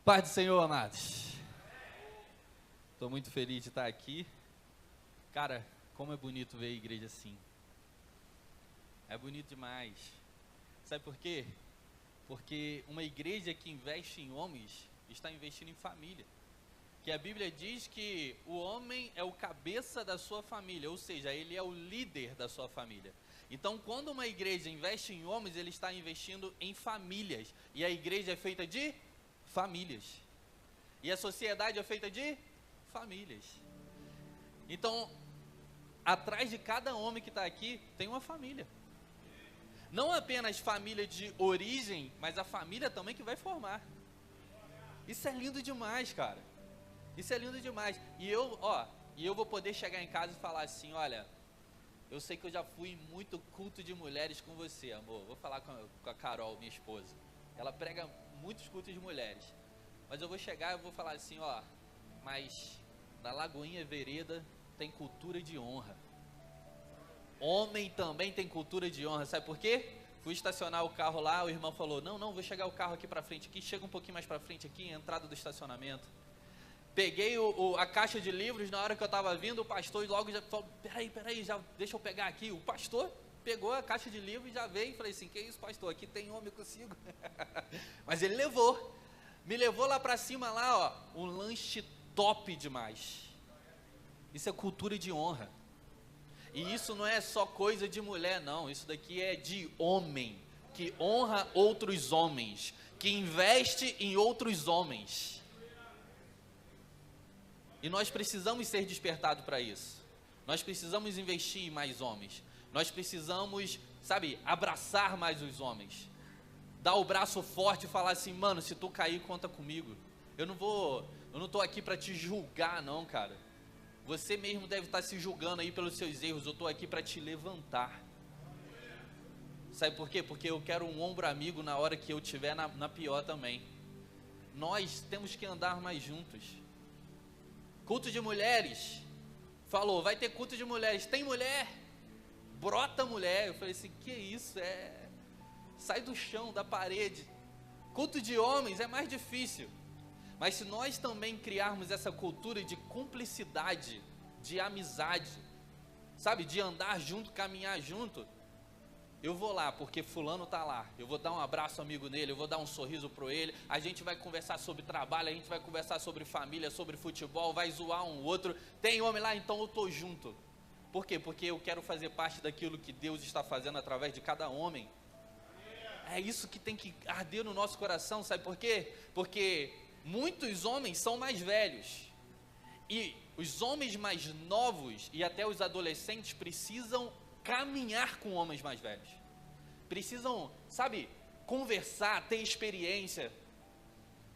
Paz do Senhor, amados. Estou muito feliz de estar aqui. Cara, como é bonito ver a igreja assim. É bonito demais. Sabe por quê? Porque uma igreja que investe em homens está investindo em família. Que a Bíblia diz que o homem é o cabeça da sua família, ou seja, ele é o líder da sua família. Então, quando uma igreja investe em homens, ele está investindo em famílias. E a igreja é feita de famílias. E a sociedade é feita de famílias. Então, atrás de cada homem que está aqui, tem uma família. Não apenas família de origem, mas a família também que vai formar. Isso é lindo demais, cara. Isso é lindo demais. E eu vou poder chegar em casa e falar assim, olha, eu sei que eu já fui em muito culto de mulheres com você, amor. Vou falar com a Carol, minha esposa. Ela prega muitos cultos de mulheres. Mas eu vou chegar e vou falar assim, mas na Lagoinha Vereda tem cultura de honra. Homem também tem cultura de honra, sabe por quê? Fui estacionar o carro lá, o irmão falou, não, vou chegar o carro aqui pra frente, aqui, chega um pouquinho mais pra frente aqui, entrada do estacionamento. Peguei a caixa de livros, na hora que eu estava vindo, o pastor logo já falou, peraí, já deixa eu pegar aqui. O pastor pegou a caixa de livros e já veio e falei assim, que isso, pastor, aqui tem homem consigo. Mas ele me levou lá para cima, um lanche top demais. Isso é cultura de honra. E isso não é só coisa de mulher, não, isso daqui é de homem, que honra outros homens, que investe em outros homens. E nós precisamos ser despertados para isso. Nós precisamos investir em mais homens. Nós precisamos, abraçar mais os homens. Dar o braço forte e falar assim, mano, se tu cair, conta comigo. Eu não estou aqui para te julgar não, cara. Você mesmo deve estar se julgando aí pelos seus erros. Eu estou aqui para te levantar. Sabe por quê? Porque eu quero um ombro amigo na hora que eu estiver na pior também. Nós temos que andar mais juntos. Culto de mulheres, falou, vai ter culto de mulheres, tem mulher, brota mulher. Eu falei assim, que isso, sai do chão, da parede. Culto de homens é mais difícil, mas se nós também criarmos essa cultura de cumplicidade, de amizade, de andar junto, caminhar junto, eu vou lá, porque fulano está lá, eu vou dar um abraço amigo nele, eu vou dar um sorriso para ele, a gente vai conversar sobre trabalho, a gente vai conversar sobre família, sobre futebol, vai zoar um outro, tem homem lá, então eu estou junto. Por quê? Porque eu quero fazer parte daquilo que Deus está fazendo através de cada homem. É isso que tem que arder no nosso coração, sabe por quê? Porque muitos homens são mais velhos, e os homens mais novos e até os adolescentes precisam caminhar com homens mais velhos, precisam, conversar, ter experiência,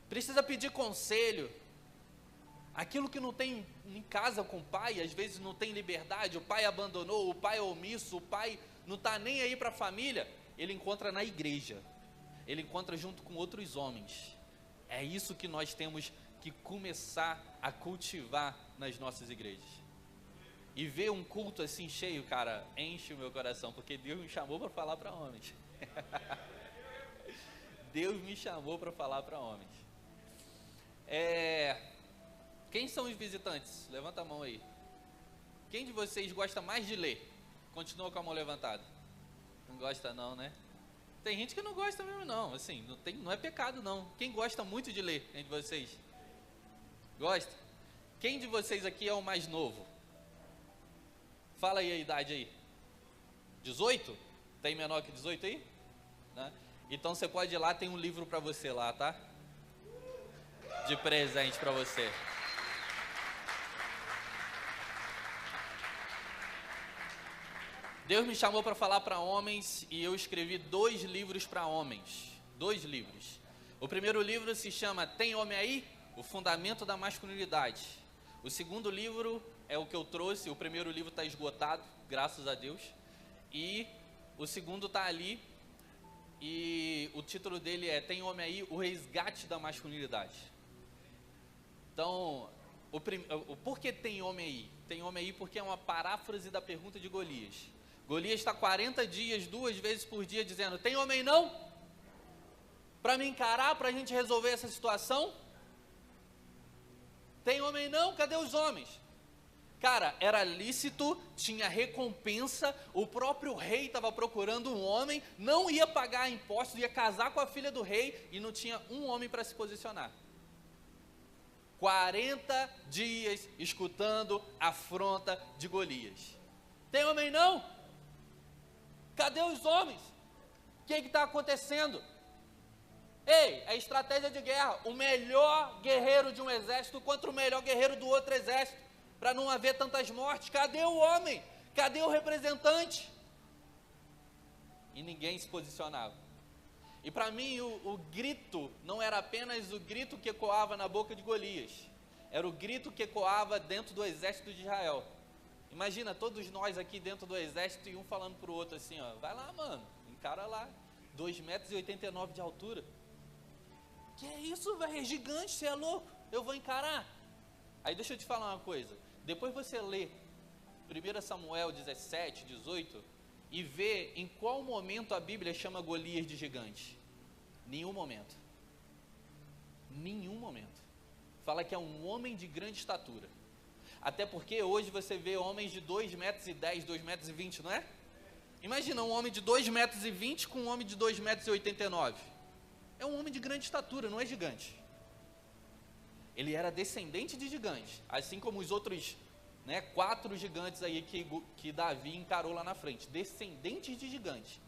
precisa pedir conselho, aquilo que não tem em casa com o pai, às vezes não tem liberdade, o pai abandonou, o pai é omisso, o pai não está nem aí para a família, ele encontra na igreja, ele encontra junto com outros homens. É isso que nós temos que começar a cultivar nas nossas igrejas. E ver um culto assim cheio, cara, enche o meu coração, porque Deus me chamou para falar para homens. Deus me chamou para falar para homens. Quem são os visitantes? Levanta a mão aí. Quem de vocês gosta mais de ler? Continua com a mão levantada. Não gosta não, né? Tem gente que não gosta mesmo não, assim, não é pecado não. Quem gosta muito de ler entre vocês? Gosta? Quem de vocês aqui é o mais novo? Fala aí a idade aí. 18? Tem menor que 18 aí? Né? Então você pode ir lá, tem um livro para você lá, tá? De presente para você. Deus me chamou para falar para homens e eu escrevi 2 livros para homens. 2 livros. O primeiro livro se chama Tem Homem Aí? O Fundamento da Masculinidade. O segundo livro é o que eu trouxe. O primeiro livro está esgotado, graças a Deus. E o segundo está ali. E o título dele é Tem Homem Aí? O Resgate da Masculinidade. Então, por que tem homem aí? Tem homem aí porque é uma paráfrase da pergunta de Golias. Golias está 40 dias, 2 vezes por dia, dizendo, tem homem não? Para me encarar, para a gente resolver essa situação? Tem homem não? Cadê os homens? Cara, era lícito, tinha recompensa, o próprio rei estava procurando um homem, não ia pagar impostos, ia casar com a filha do rei e não tinha um homem para se posicionar. 40 dias escutando a afronta de Golias. Tem homem não? Cadê os homens? O que está acontecendo? Ei, é estratégia de guerra, o melhor guerreiro de um exército contra o melhor guerreiro do outro exército, para não haver tantas mortes. Cadê o homem? Cadê o representante? E ninguém se posicionava. E para mim o grito não era apenas o grito que ecoava na boca de Golias, era o grito que ecoava dentro do exército de Israel. Imagina todos nós aqui dentro do exército e um falando para o outro assim, ó, vai lá mano, encara lá, 2,89 m de altura. Que é isso, velho, é gigante, você é louco, eu vou encarar. Aí deixa eu te falar uma coisa, depois você lê 1 Samuel 17, 18 e vê em qual momento a Bíblia chama Golias de gigante. Nenhum momento. Nenhum momento. Fala que é um homem de grande estatura. Até porque hoje você vê homens de 2,10 m, 2,20 m, não é? Imagina um homem de 2,20 m com um homem de 2,89 m. É um homem de grande estatura, não é gigante. Ele era descendente de gigantes, assim como os outros 4 gigantes aí que Davi encarou lá na frente, descendentes de gigantes.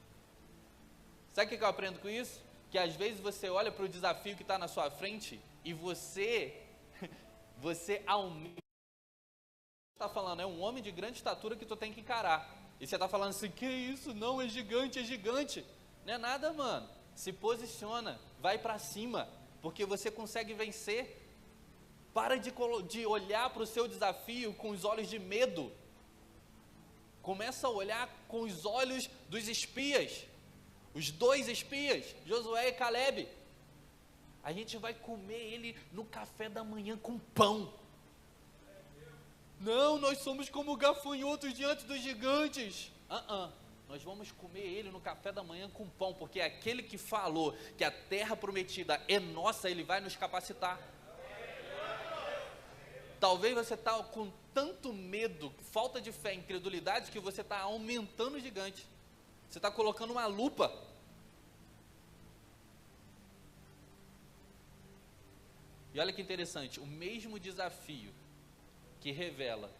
Sabe o que eu aprendo com isso? Que às vezes você olha para o desafio que está na sua frente e você aumenta. Está falando, é um homem de grande estatura que tu tem que encarar. E você está falando assim, que isso? Não, é gigante, é gigante. Não é nada, mano. Se posiciona, vai para cima, porque você consegue vencer. Para de olhar para o seu desafio com os olhos de medo. Começa a olhar com os olhos dos espias. Os 2 espias, Josué e Caleb. A gente vai comer ele no café da manhã com pão. Não, nós somos como gafanhotos diante dos gigantes. Nós vamos comer ele no café da manhã com pão, porque é aquele que falou que a terra prometida é nossa, ele vai nos capacitar. Talvez você está com tanto medo, falta de fé, incredulidade, que você está aumentando o gigante. Você está colocando uma lupa. E olha que interessante, o mesmo desafio que revela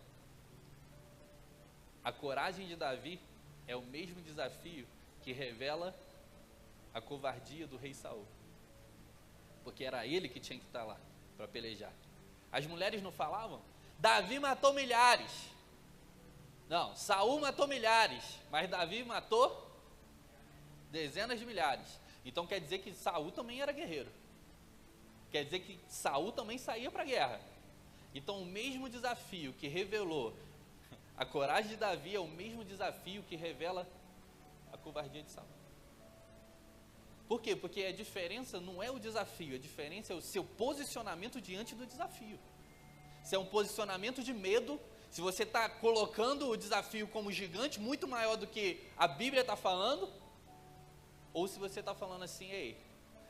a coragem de Davi é o mesmo desafio que revela a covardia do rei Saul. Porque era ele que tinha que estar lá para pelejar. As mulheres não falavam? Davi matou milhares. Não, Saul matou milhares, mas Davi matou dezenas de milhares. Então quer dizer que Saul também era guerreiro. Quer dizer que Saul também saía para a guerra. Então o mesmo desafio que revelou a coragem de Davi é o mesmo desafio que revela a covardia de Saul. Por quê? Porque a diferença não é o desafio, a diferença é o seu posicionamento diante do desafio. Se é um posicionamento de medo, se você está colocando o desafio como gigante, muito maior do que a Bíblia está falando, ou se você está falando assim, ei,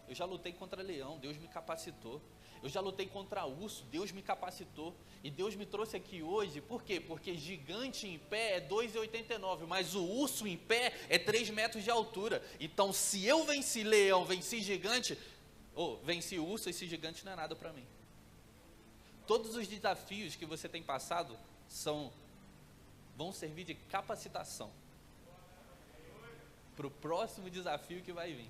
eu já lutei contra leão, Deus me capacitou. Eu já lutei contra urso, Deus me capacitou. E Deus me trouxe aqui hoje, por quê? Porque gigante em pé é 2,89 m, mas o urso em pé é 3 metros de altura. Então, se eu venci leão, venci gigante, venci urso, esse gigante não é nada para mim. Todos os desafios que você tem passado vão servir de capacitação para o próximo desafio que vai vir.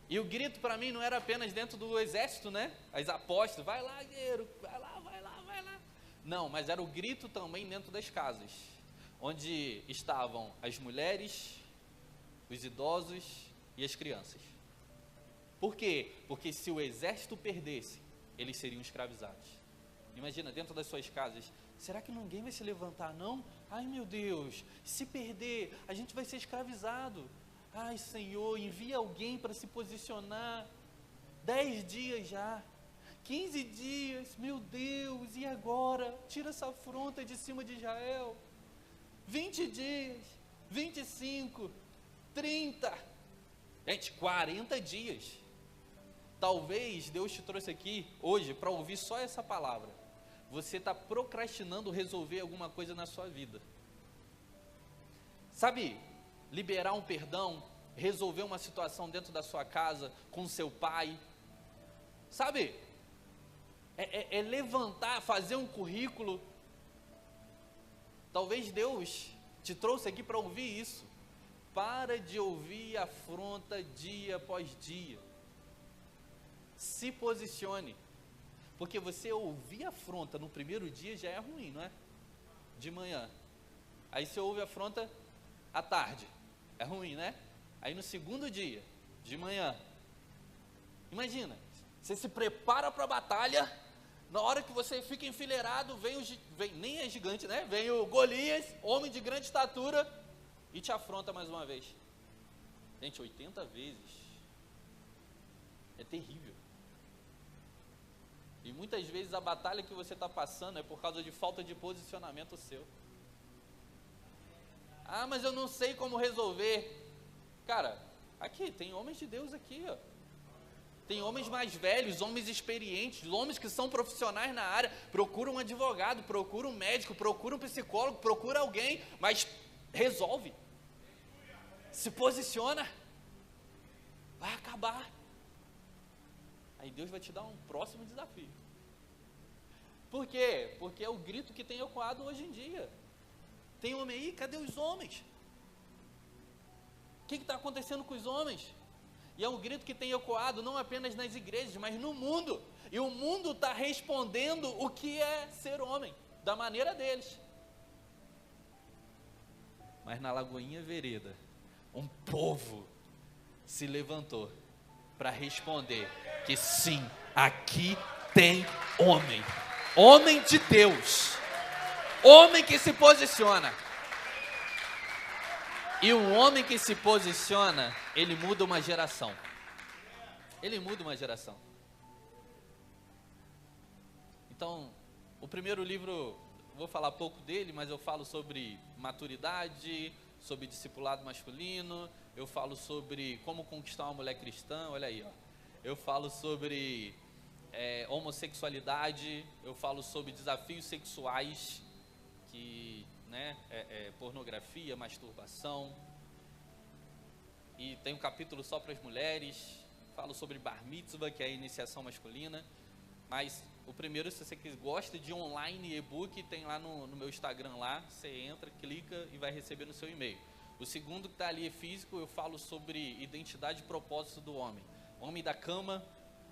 E o grito para mim não era apenas dentro do exército, né? As apóstolas, vai lá, guerreiro, vai lá, vai lá, vai lá. Não, mas era o grito também dentro das casas, onde estavam as mulheres, os idosos e as crianças. Por quê? Porque se o exército perdesse, eles seriam escravizados. Imagina, dentro das suas casas, será que ninguém vai se levantar, não? Ai, meu Deus, se perder, a gente vai ser escravizado. Ai, Senhor, envia alguém para se posicionar. 10 dias já, 15 dias, meu Deus, e agora? Tira essa afronta de cima de Israel. 20 dias, 25, 30, gente, 40 dias. Talvez Deus te trouxe aqui hoje para ouvir só essa palavra. Você está procrastinando resolver alguma coisa na sua vida. Sabe, liberar um perdão, resolver uma situação dentro da sua casa, com seu pai. Sabe, é levantar, fazer um currículo. Talvez Deus te trouxe aqui para ouvir isso. Para de ouvir afronta dia após dia. Se posicione. Porque você ouvir afronta no primeiro dia já é ruim, não é? De manhã. Aí você ouve afronta à tarde. É ruim, né? Aí no segundo dia, de manhã. Imagina, você se prepara para a batalha. Na hora que você fica enfileirado, nem é gigante, né? Vem o Golias, homem de grande estatura, e te afronta mais uma vez. Gente, 80 vezes. É terrível. E muitas vezes a batalha que você está passando é por causa de falta de posicionamento seu. Ah, mas eu não sei como resolver. Cara, aqui, tem homens de Deus aqui, ó. Tem homens mais velhos, homens experientes, homens que são profissionais na área. Procura um advogado, procura um médico, procura um psicólogo, procura alguém, mas resolve. Se posiciona. Vai acabar. Aí Deus vai te dar um próximo desafio. Por quê? Porque é o grito que tem ecoado hoje em dia. Tem homem aí? Cadê os homens? O que está acontecendo com os homens? E é um grito que tem ecoado não apenas nas igrejas, mas no mundo. E o mundo está respondendo o que é ser homem, da maneira deles. Mas na Lagoinha Vereda, um povo se levantou para responder que sim, aqui tem homem. Homem de Deus. Homem que se posiciona. E um homem que se posiciona, ele muda uma geração. Ele muda uma geração. Então, o primeiro livro, vou falar pouco dele, mas eu falo sobre maturidade, sobre discipulado masculino, eu falo sobre como conquistar uma mulher cristã, olha aí, ó. Eu falo sobre homossexualidade, eu falo sobre desafios sexuais, que, né, pornografia, masturbação, e tem um capítulo só para as mulheres, falo sobre bar mitzvah, que é a iniciação masculina, mas o primeiro, se você gosta de online e-book, tem lá no meu Instagram lá, você entra, clica e vai receber no seu e-mail. O segundo que está ali é físico, eu falo sobre identidade e propósito do homem. Homem da cama,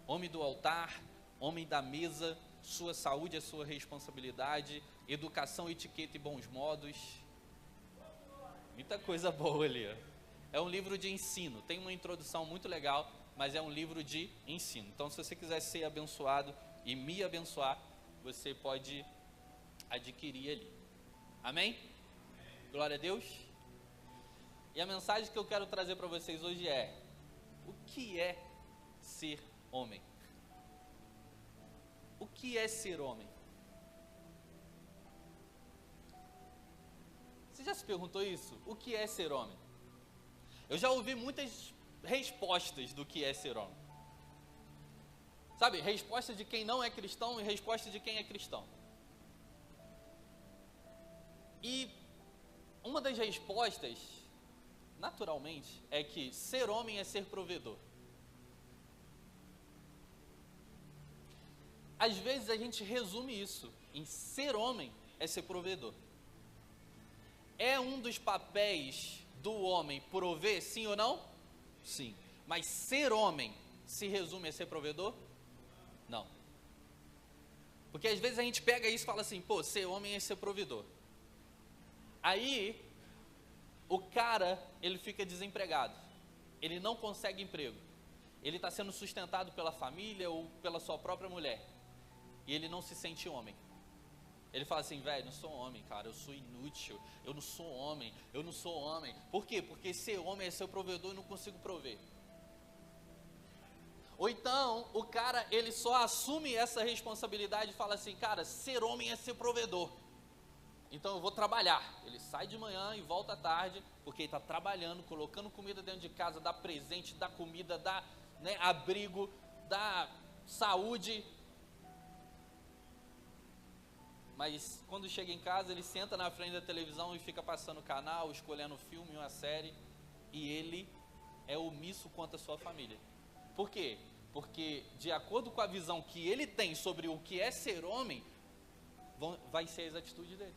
homem do altar, homem da mesa, sua saúde é sua responsabilidade, educação, etiqueta e bons modos. Muita coisa boa ali, ó. É um livro de ensino, tem uma introdução muito legal, mas é um livro de ensino. Então, se você quiser ser abençoado e me abençoar, você pode adquirir ali. Amém? Glória a Deus. E a mensagem que eu quero trazer para vocês hoje é: o que é ser homem? O que é ser homem? Você já se perguntou isso? O que é ser homem? Eu já ouvi muitas respostas do que é ser homem. Sabe, resposta de quem não é cristão e resposta de quem é cristão. E uma das respostas, naturalmente, é que ser homem é ser provedor. Às vezes a gente resume isso em ser homem é ser provedor. É um dos papéis do homem prover, sim ou não? Sim. Mas ser homem se resume a ser provedor? Não. Porque às vezes a gente pega isso e fala assim, pô, ser homem é ser provedor. Aí, o cara, ele fica desempregado. Ele não consegue emprego. Ele está sendo sustentado pela família ou pela sua própria mulher. E ele não se sente homem. Ele fala assim, velho, não sou homem, cara, eu sou inútil, eu não sou homem. Por quê? Porque ser homem é ser provedor e não consigo prover. Ou então, o cara, ele só assume essa responsabilidade e fala assim, cara, ser homem é ser provedor. Então eu vou trabalhar. Ele sai de manhã e volta à tarde, porque ele está trabalhando, colocando comida dentro de casa, dá presente, dá comida, dá, né, abrigo. dá saúde, mas quando chega em casa ele senta na frente da televisão e fica passando canal, escolhendo um filme, uma série, e ele é omisso quanto à sua família. Por quê? Porque de acordo com a visão que ele tem sobre o que é ser homem, vai ser as atitudes dele.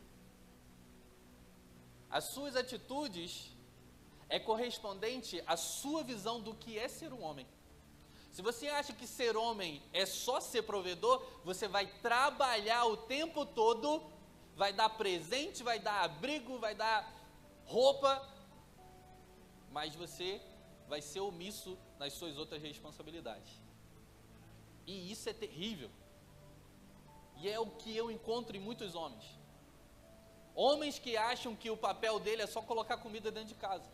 As suas atitudes é correspondente à sua visão do que é ser um homem. Se você acha que ser homem é só ser provedor, você vai trabalhar o tempo todo, vai dar presente, vai dar abrigo, vai dar roupa, mas você vai ser omisso nas suas outras responsabilidades. E isso é terrível. E é o que eu encontro em muitos homens. Homens que acham que o papel dele é só colocar comida dentro de casa.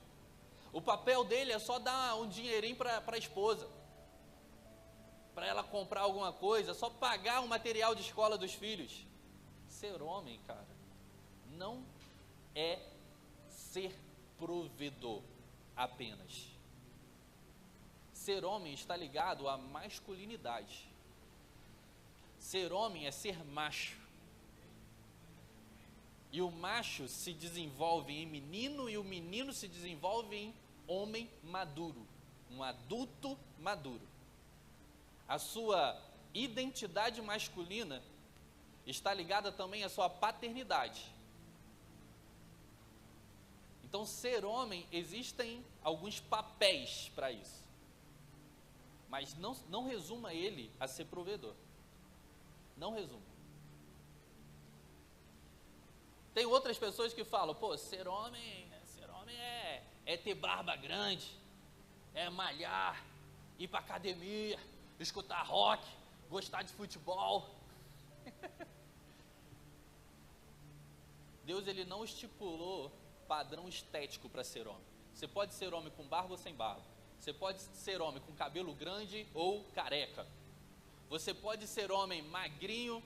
O papel dele é só dar um dinheirinho para a esposa, para ela comprar alguma coisa, só pagar o material de escola dos filhos. Ser homem, cara, não é ser provedor apenas. Ser homem está ligado à masculinidade. Ser homem é ser macho. E o macho se desenvolve em menino e o menino se desenvolve em homem maduro, um adulto maduro. A sua identidade masculina está ligada também à sua paternidade. Então, ser homem, existem alguns papéis para isso. Mas não resuma ele a ser provedor. Não resuma. Tem outras pessoas que falam, pô, ser homem é ter barba grande, é malhar, ir para academia, escutar rock, gostar de futebol. Deus, ele não estipulou padrão estético para ser homem. Você pode ser homem com barba ou sem barba. Você pode ser homem com cabelo grande ou careca. Você pode ser homem magrinho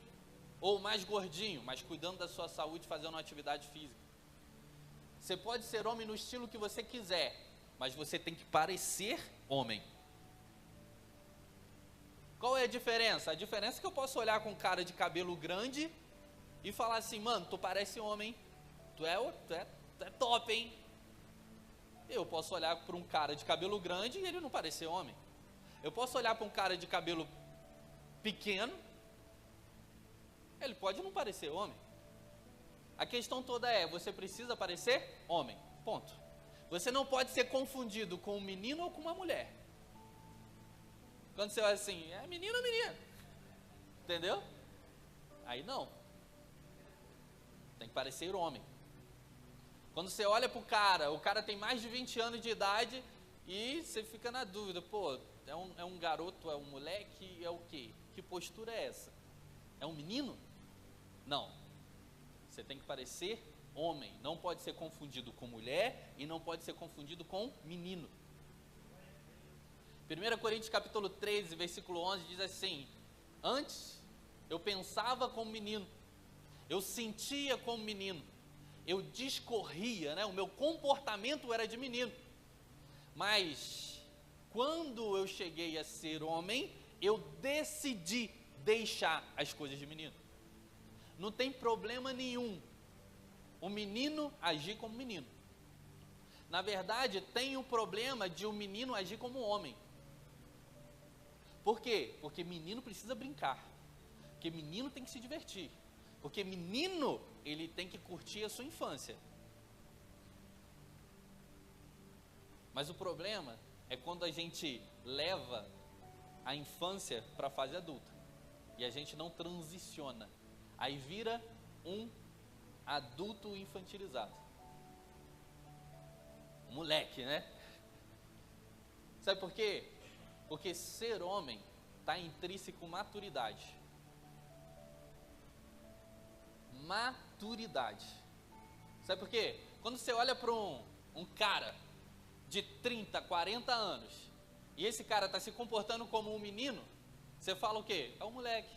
ou mais gordinho, mas cuidando da sua saúde, fazendo uma atividade física. Você pode ser homem no estilo que você quiser, mas você tem que parecer homem. Qual é a diferença? A diferença é que eu posso olhar com um cara de cabelo grande e falar assim, mano, tu parece homem, tu é top, hein? Eu posso olhar para um cara de cabelo grande e ele não parecer homem. Eu posso olhar para um cara de cabelo pequeno, ele pode não parecer homem. A questão toda é, você precisa parecer homem, ponto. Você não pode ser confundido com um menino ou com uma mulher. Quando você olha assim, é menino ou menina? Entendeu? Aí não. Tem que parecer homem. Quando você olha para o cara tem mais de 20 anos de idade e você fica na dúvida, pô, é um garoto, é um moleque, é o quê? Que postura é essa? É um menino? Não. Você tem que parecer homem, não pode ser confundido com mulher e não pode ser confundido com menino. 1 Coríntios capítulo 13, versículo 11 diz assim, antes eu pensava como menino, eu sentia como menino, eu discorria, né? O meu comportamento era de menino, mas quando eu cheguei a ser homem, eu decidi deixar as coisas de menino. Não tem problema nenhum o menino agir como menino. Na verdade, tem o problema de o menino agir como homem. Por quê? Porque menino precisa brincar. Porque menino tem que se divertir. Porque menino, ele tem que curtir a sua infância. Mas o problema é quando a gente leva a infância para a fase adulta. E a gente não transiciona. Aí vira um adulto infantilizado. Um moleque, né? Sabe por quê? Porque ser homem está intrínseco com maturidade. Maturidade. Sabe por quê? Quando você olha para um cara de 30, 40 anos, e esse cara está se comportando como um menino, você fala o quê? É um moleque,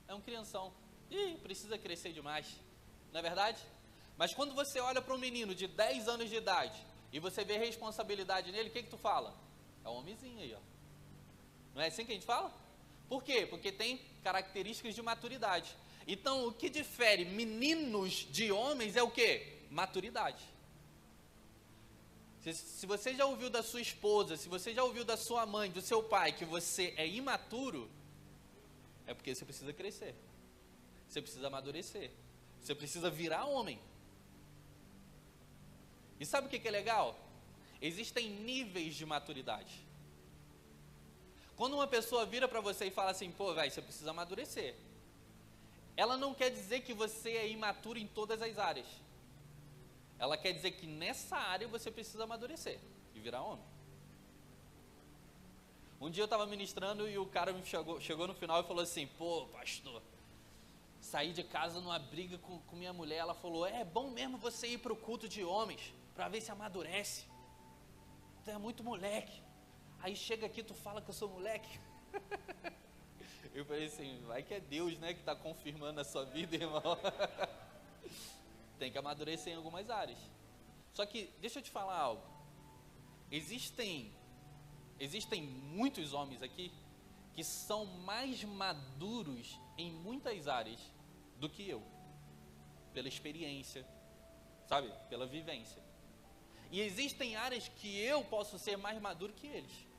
é um crianção. Ih, precisa crescer demais, não é verdade? Mas quando você olha para um menino de 10 anos de idade e você vê responsabilidade nele, o que tu fala? É um homenzinho aí, ó. Não é assim que a gente fala? Por quê? Porque tem características de maturidade. Então, o que difere meninos de homens é o quê? Maturidade. Se você já ouviu da sua esposa, se você já ouviu da sua mãe, do seu pai, que você é imaturo, é porque você precisa crescer. Você precisa amadurecer. Você precisa virar homem. E sabe o que é legal? Existem níveis de maturidade. Quando uma pessoa vira para você e fala assim, pô, velho, você precisa amadurecer. Ela não quer dizer que você é imaturo em todas as áreas. Ela quer dizer que nessa área você precisa amadurecer e virar homem. Um dia eu estava ministrando e o cara chegou no final e falou assim, pô, pastor, saí de casa numa briga com minha mulher, ela falou, é bom mesmo você ir para o culto de homens, para ver se amadurece. Tu é muito moleque. Aí chega aqui, tu fala que eu sou moleque. Eu falei assim, vai que é Deus, né, que está confirmando a sua vida, irmão. Tem que amadurecer em algumas áreas. Só que, deixa eu te falar algo. Existem muitos homens aqui que são mais maduros em muitas áreas do que eu. Pela experiência, sabe? Pela vivência. E existem áreas que eu posso ser mais maduro que eles.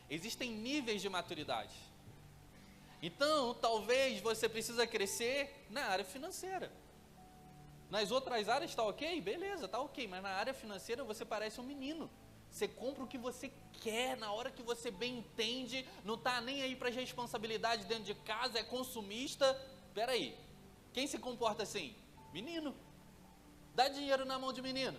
Existem níveis de maturidade. Então, talvez você precisa crescer na área financeira. Nas outras áreas está ok? Beleza, está ok. Mas na área financeira você parece um menino. Você compra o que você quer, na hora que você bem entende, não está nem aí para as responsabilidades dentro de casa, é consumista. Espera aí, quem se comporta assim? Menino. Dá dinheiro na mão de menino.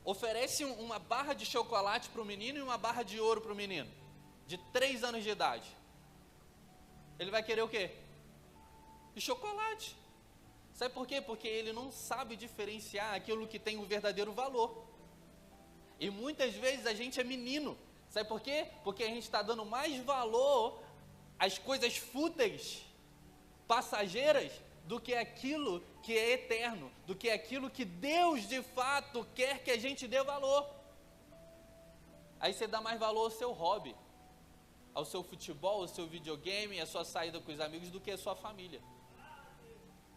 Oferece uma barra de chocolate para o menino e uma barra de ouro para o menino, de 3 anos de idade. Ele vai querer o quê? E chocolate. Sabe por quê? Porque ele não sabe diferenciar aquilo que tem o verdadeiro valor. E muitas vezes a gente é menino. Sabe por quê? Porque a gente está dando mais valor às coisas fúteis, passageiras, do que aquilo que é eterno, do que aquilo que Deus de fato quer que a gente dê valor. Aí você dá mais valor ao seu hobby, ao seu futebol, ao seu videogame, à sua saída com os amigos, do que a sua família.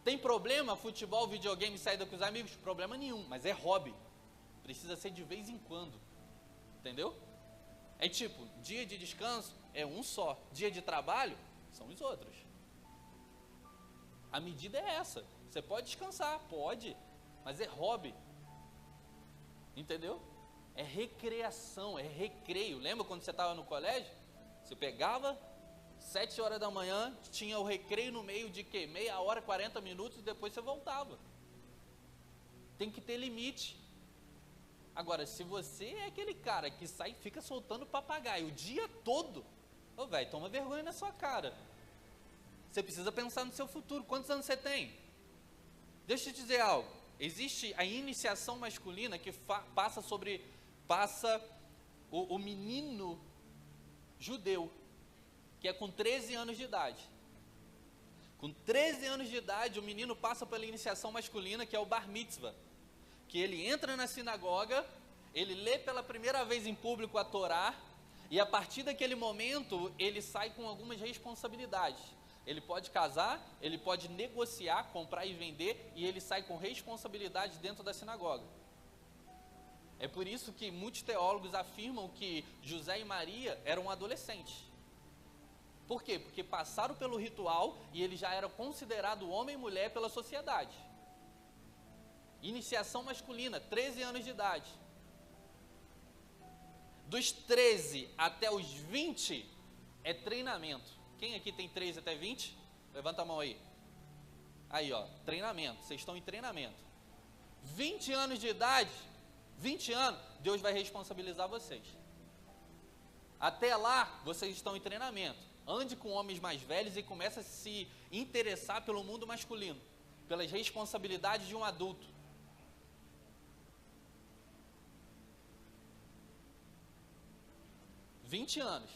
Tem problema futebol, videogame, saída com os amigos? Problema nenhum, mas é hobby. Precisa ser de vez em quando. Entendeu? É tipo, dia de descanso é um só, dia de trabalho são os outros. A medida é essa. Você pode descansar, pode, mas é hobby. Entendeu? É recreação, é recreio. Lembra quando você estava no colégio? Você pegava 7 horas da manhã, tinha o recreio no meio de quê? Meia hora, 40 minutos e depois você voltava. Tem que ter limite. Agora, se você é aquele cara que sai e fica soltando papagaio o dia todo, ô velho, toma vergonha na sua cara. Você precisa pensar no seu futuro. Quantos anos você tem? Deixa eu te dizer algo. Existe a iniciação masculina que passa o menino judeu, que é com 13 anos de idade. Com 13 anos de idade, o menino passa pela iniciação masculina, que é o bar mitzvah, que ele entra na sinagoga, ele lê pela primeira vez em público a Torá, e a partir daquele momento, ele sai com algumas responsabilidades. Ele pode casar, ele pode negociar, comprar e vender, e ele sai com responsabilidades dentro da sinagoga. É por isso que muitos teólogos afirmam que José e Maria eram adolescentes. Por quê? Porque passaram pelo ritual e eles já eram considerados homem e mulher pela sociedade. Iniciação masculina, 13 anos de idade. Dos 13 até os 20 é treinamento. Quem aqui tem 13 até 20? Levanta a mão aí. Aí, ó, treinamento. Vocês estão em treinamento. 20 anos de idade, 20 anos, Deus vai responsabilizar vocês. Até lá, vocês estão em treinamento. Ande com homens mais velhos e comece a se interessar pelo mundo masculino, pelas responsabilidades de um adulto. $20 anos.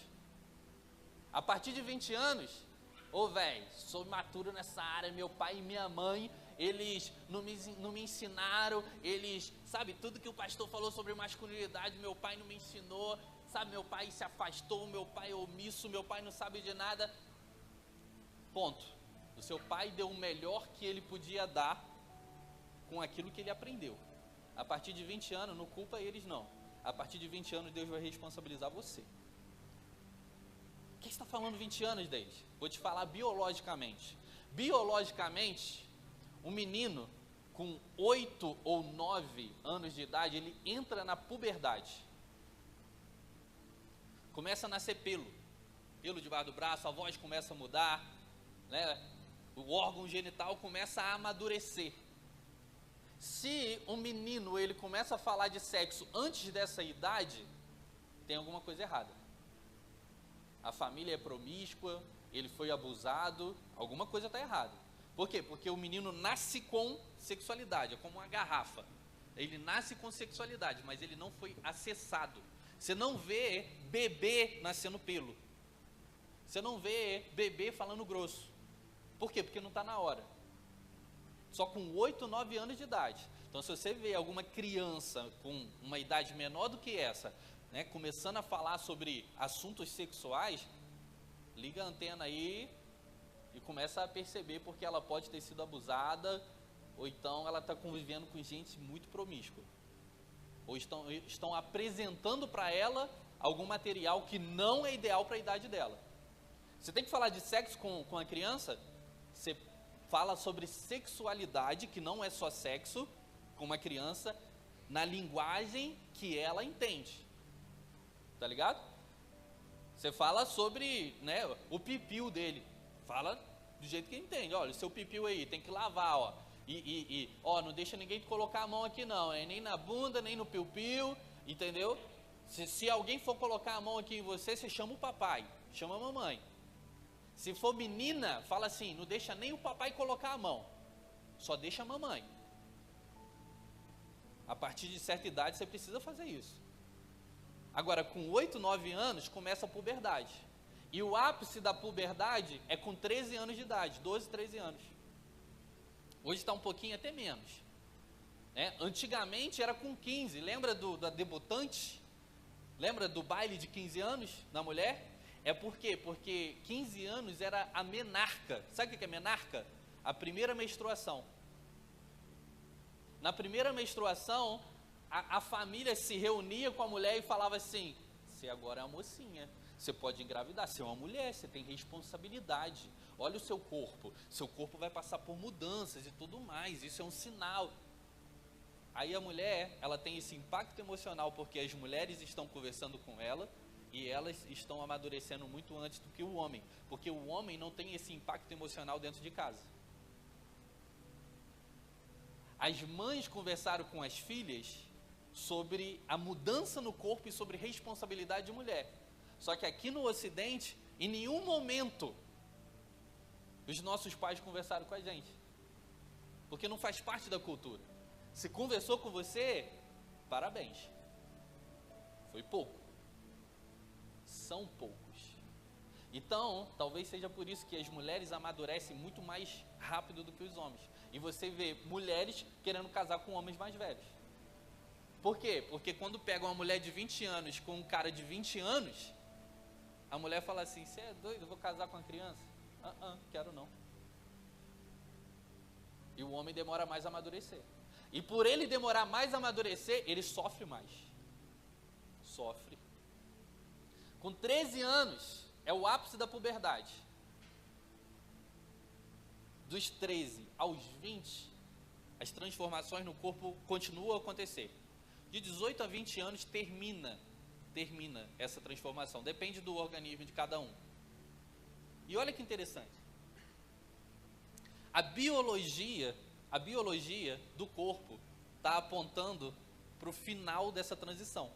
A partir de 20 anos, velho, sou imaturo nessa área, meu pai e minha mãe, eles não me ensinaram, eles, sabe, tudo que o pastor falou sobre masculinidade, meu pai não me ensinou, sabe, meu pai se afastou, meu pai é omisso, meu pai não sabe de nada. Ponto. O seu pai deu o melhor que ele podia dar com aquilo que ele aprendeu. A partir de 20 anos, não culpa eles não. A partir de 20 anos, Deus vai responsabilizar você. O que você está falando 20 anos, Deide? Vou te falar biologicamente. Biologicamente, um menino com 8 ou 9 anos de idade, ele entra na puberdade. Começa a nascer pelo debaixo do braço, a voz começa a mudar, né? O órgão genital começa a amadurecer. Se um menino ele começa a falar de sexo antes dessa idade, tem alguma coisa errada. A família é promíscua, ele foi abusado, alguma coisa está errada. Por quê? Porque o menino nasce com sexualidade, é como uma garrafa. Ele nasce com sexualidade, mas ele não foi acessado. Você não vê bebê nascendo pelo. Você não vê bebê falando grosso. Por quê? Porque não está na hora. Só com 8, 9 anos de idade. Então, se você vê alguma criança com uma idade menor do que essa, né, começando a falar sobre assuntos sexuais, liga a antena aí e começa a perceber porque ela pode ter sido abusada, ou então ela está convivendo com gente muito promíscua. Ou estão apresentando para ela algum material que não é ideal para a idade dela. Você tem que falar de sexo com a criança, você fala sobre sexualidade, que não é só sexo, com uma criança, na linguagem que ela entende. Tá ligado? Você fala sobre, né, o pipiu dele. Fala do jeito que entende. Olha, o seu pipiu aí, tem que lavar, ó. Ó, não deixa ninguém colocar a mão aqui não, nem na bunda, nem no piu-piu, entendeu? Se alguém for colocar a mão aqui em você, você chama o papai, chama a mamãe. Se for menina, fala assim, não deixa nem o papai colocar a mão, só deixa a mamãe. A partir de certa idade você precisa fazer isso. Agora, com 8, 9 anos, começa a puberdade. E o ápice da puberdade é com 13 anos de idade, 12, 13 anos. Hoje está um pouquinho até menos. Né? Antigamente era com 15, lembra da debutante? Lembra do baile de 15 anos da mulher? É por quê? Porque 15 anos era a menarca. Sabe o que é menarca? A primeira menstruação. Na primeira menstruação, a família se reunia com a mulher e falava assim: você agora é uma mocinha, você pode engravidar, você é uma mulher, você tem responsabilidade. Olha o seu corpo vai passar por mudanças e tudo mais, isso é um sinal. Aí a mulher, ela tem esse impacto emocional porque as mulheres estão conversando com ela e elas estão amadurecendo muito antes do que o homem, porque o homem não tem esse impacto emocional dentro de casa. As mães conversaram com as filhas sobre a mudança no corpo e sobre responsabilidade de mulher. Só que aqui no Ocidente, em nenhum momento os nossos pais conversaram com a gente, porque não faz parte da cultura. Se conversou com você, parabéns, foi pouco, são poucos. Então, talvez seja por isso que as mulheres amadurecem muito mais rápido do que os homens. E você vê mulheres querendo casar com homens mais velhos. Por quê? Porque quando pega uma mulher de 20 anos com um cara de 20 anos, a mulher fala assim: você é doido, eu vou casar com uma criança? Quero não. E o homem demora mais a amadurecer. E por ele demorar mais a amadurecer, ele sofre mais. Sofre. Com 13 anos, é o ápice da puberdade. Dos 13 aos 20, as transformações no corpo continuam a acontecer. De 18 a 20 anos termina essa transformação. Depende do organismo de cada um. E olha que interessante. A biologia do corpo está apontando para o final dessa transição,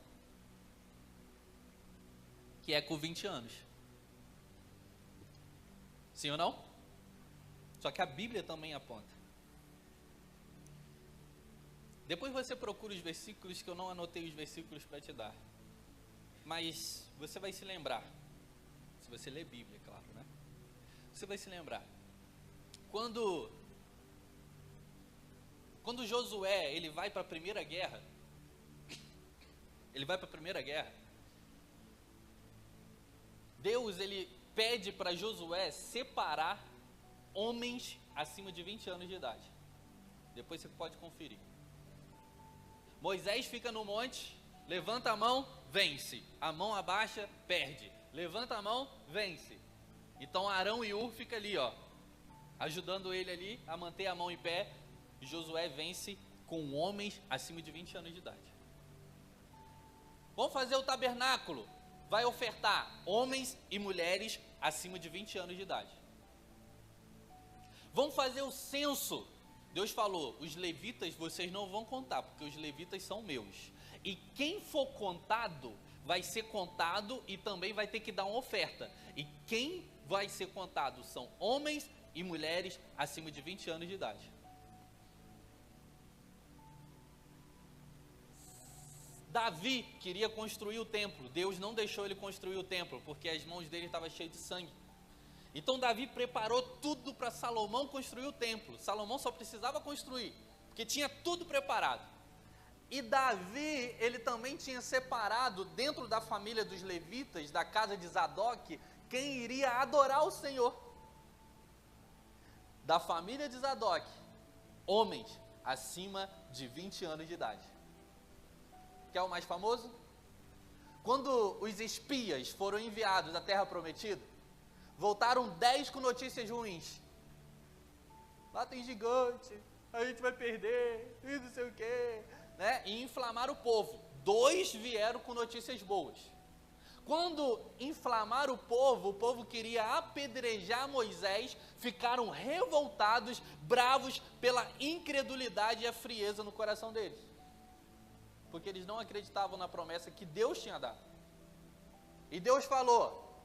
que é com 20 anos. Sim ou não? Só que a Bíblia também aponta. Depois você procura os versículos, que eu não anotei os versículos para te dar. Mas você vai se lembrar. Se você ler Bíblia, claro, né? Você vai se lembrar. Quando Quando Josué, ele vai para a primeira guerra, Deus, ele pede para Josué separar homens acima de 20 anos de idade. Depois você pode conferir. Moisés fica no monte, levanta a mão, vence. A mão abaixa, perde. Levanta a mão, vence. Então Arão e Hur fica ali, ó, ajudando ele ali a manter a mão em pé. E Josué vence com homens acima de 20 anos de idade. Vamos fazer o tabernáculo. Vai ofertar homens e mulheres acima de 20 anos de idade. Vamos fazer o censo. Deus falou, os levitas vocês não vão contar, porque os levitas são meus. E quem for contado, vai ser contado e também vai ter que dar uma oferta. E quem vai ser contado são homens e mulheres acima de 20 anos de idade. Davi queria construir o templo. Deus não deixou ele construir o templo, porque as mãos dele estavam cheias de sangue. Então Davi preparou tudo para Salomão construir o templo. Salomão só precisava construir, porque tinha tudo preparado. E Davi, ele também tinha separado dentro da família dos levitas, da casa de Zadok, quem iria adorar o Senhor. Da família de Zadok, homens acima de 20 anos de idade. Quer o mais famoso? Quando os espias foram enviados à Terra Prometida, voltaram 10 com notícias ruins. Lá tem gigante, a gente vai perder, e não sei o quê, né? E inflamaram o povo. 2 vieram com notícias boas. Quando inflamaram o povo queria apedrejar Moisés, ficaram revoltados, bravos pela incredulidade e a frieza no coração deles. Porque eles não acreditavam na promessa que Deus tinha dado. E Deus falou,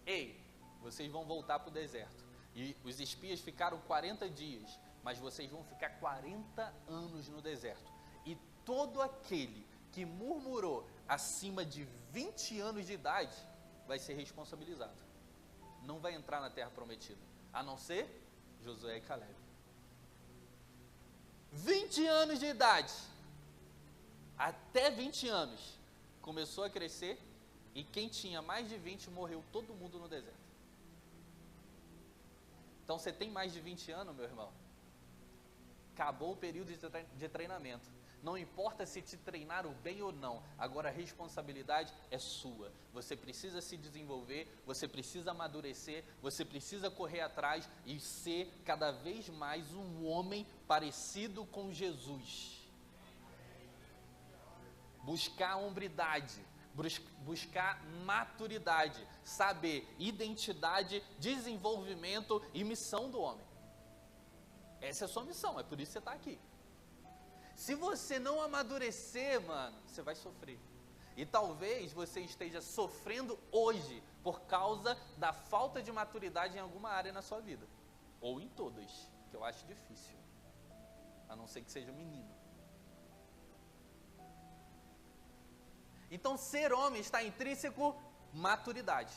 ei, vocês vão voltar para o deserto. E os espias ficaram 40 dias, mas vocês vão ficar 40 anos no deserto. E todo aquele que murmurou acima de 20 anos de idade, vai ser responsabilizado. Não vai entrar na terra prometida, a não ser Josué e Caleb. 20 anos de idade, até 20 anos, começou a crescer, e quem tinha mais de 20 morreu todo mundo no deserto. Então você tem mais de 20 anos, meu irmão, acabou o período de treinamento. Não importa se te treinaram bem ou não, agora a responsabilidade é sua. Você precisa se desenvolver, você precisa amadurecer, você precisa correr atrás e ser cada vez mais um homem parecido com Jesus. Buscar hombridade, buscar maturidade, saber identidade, desenvolvimento e missão do homem. Essa é a sua missão, é por isso que você está aqui. Se você não amadurecer, mano, você vai sofrer. E talvez você esteja sofrendo hoje por causa da falta de maturidade em alguma área na sua vida. Ou em todas, que eu acho difícil. A não ser que seja menino. Então ser homem está intrínseco maturidade.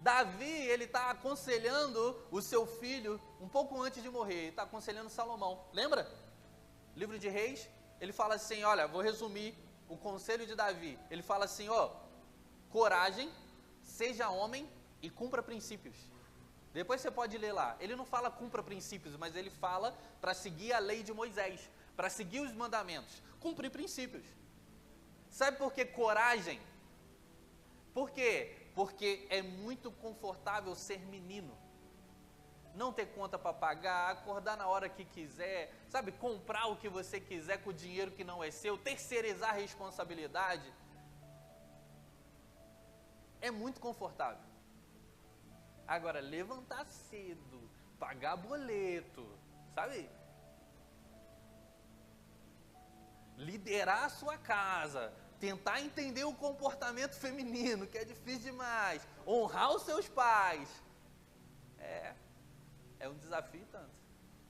Davi, ele está aconselhando o seu filho um pouco antes de morrer. Ele está aconselhando Salomão, lembra? Livro de Reis, ele fala assim, olha, vou resumir o conselho de Davi. Ele fala assim, ó, coragem, seja homem e cumpra princípios. Depois você pode ler lá. Ele não fala cumpra princípios, mas ele fala para seguir a lei de Moisés, para seguir os mandamentos, cumprir princípios. Sabe por que coragem? Por quê? Porque é muito confortável ser menino. Não ter conta para pagar, acordar na hora que quiser, sabe, comprar o que você quiser com o dinheiro que não é seu, terceirizar a responsabilidade. É muito confortável. Agora, levantar cedo, pagar boleto, sabe? Liderar a sua casa, tentar entender o comportamento feminino, que é difícil demais, honrar os seus pais. É um desafio tanto,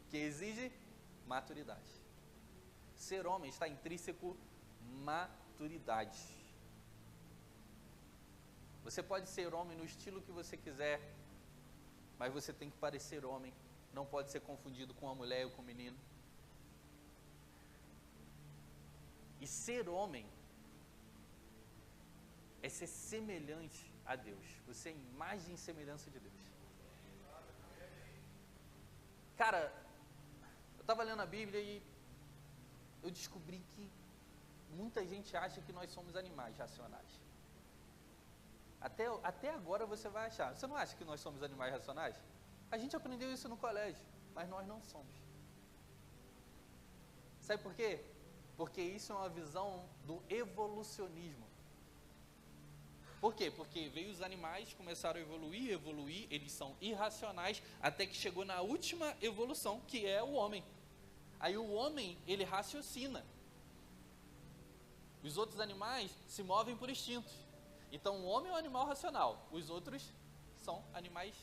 que exige maturidade. Ser homem está intrínseco maturidade. Você pode ser homem no estilo que você quiser, mas você tem que parecer homem. Não pode ser confundido com uma mulher ou com um menino. E ser homem é ser semelhante a Deus. Você é imagem e semelhança de Deus. Cara, eu estava lendo a Bíblia e eu descobri que muita gente acha que nós somos animais racionais. Até agora você vai achar. Você não acha que nós somos animais racionais? A gente aprendeu isso no colégio, mas nós não somos. Sabe por quê? Porque isso é uma visão do evolucionismo. Por quê? Porque veio os animais, começaram a evoluir, eles são irracionais, até que chegou na última evolução, que é o homem. Aí o homem, ele raciocina. Os outros animais se movem por instintos. Então o homem é um animal racional, os outros são animais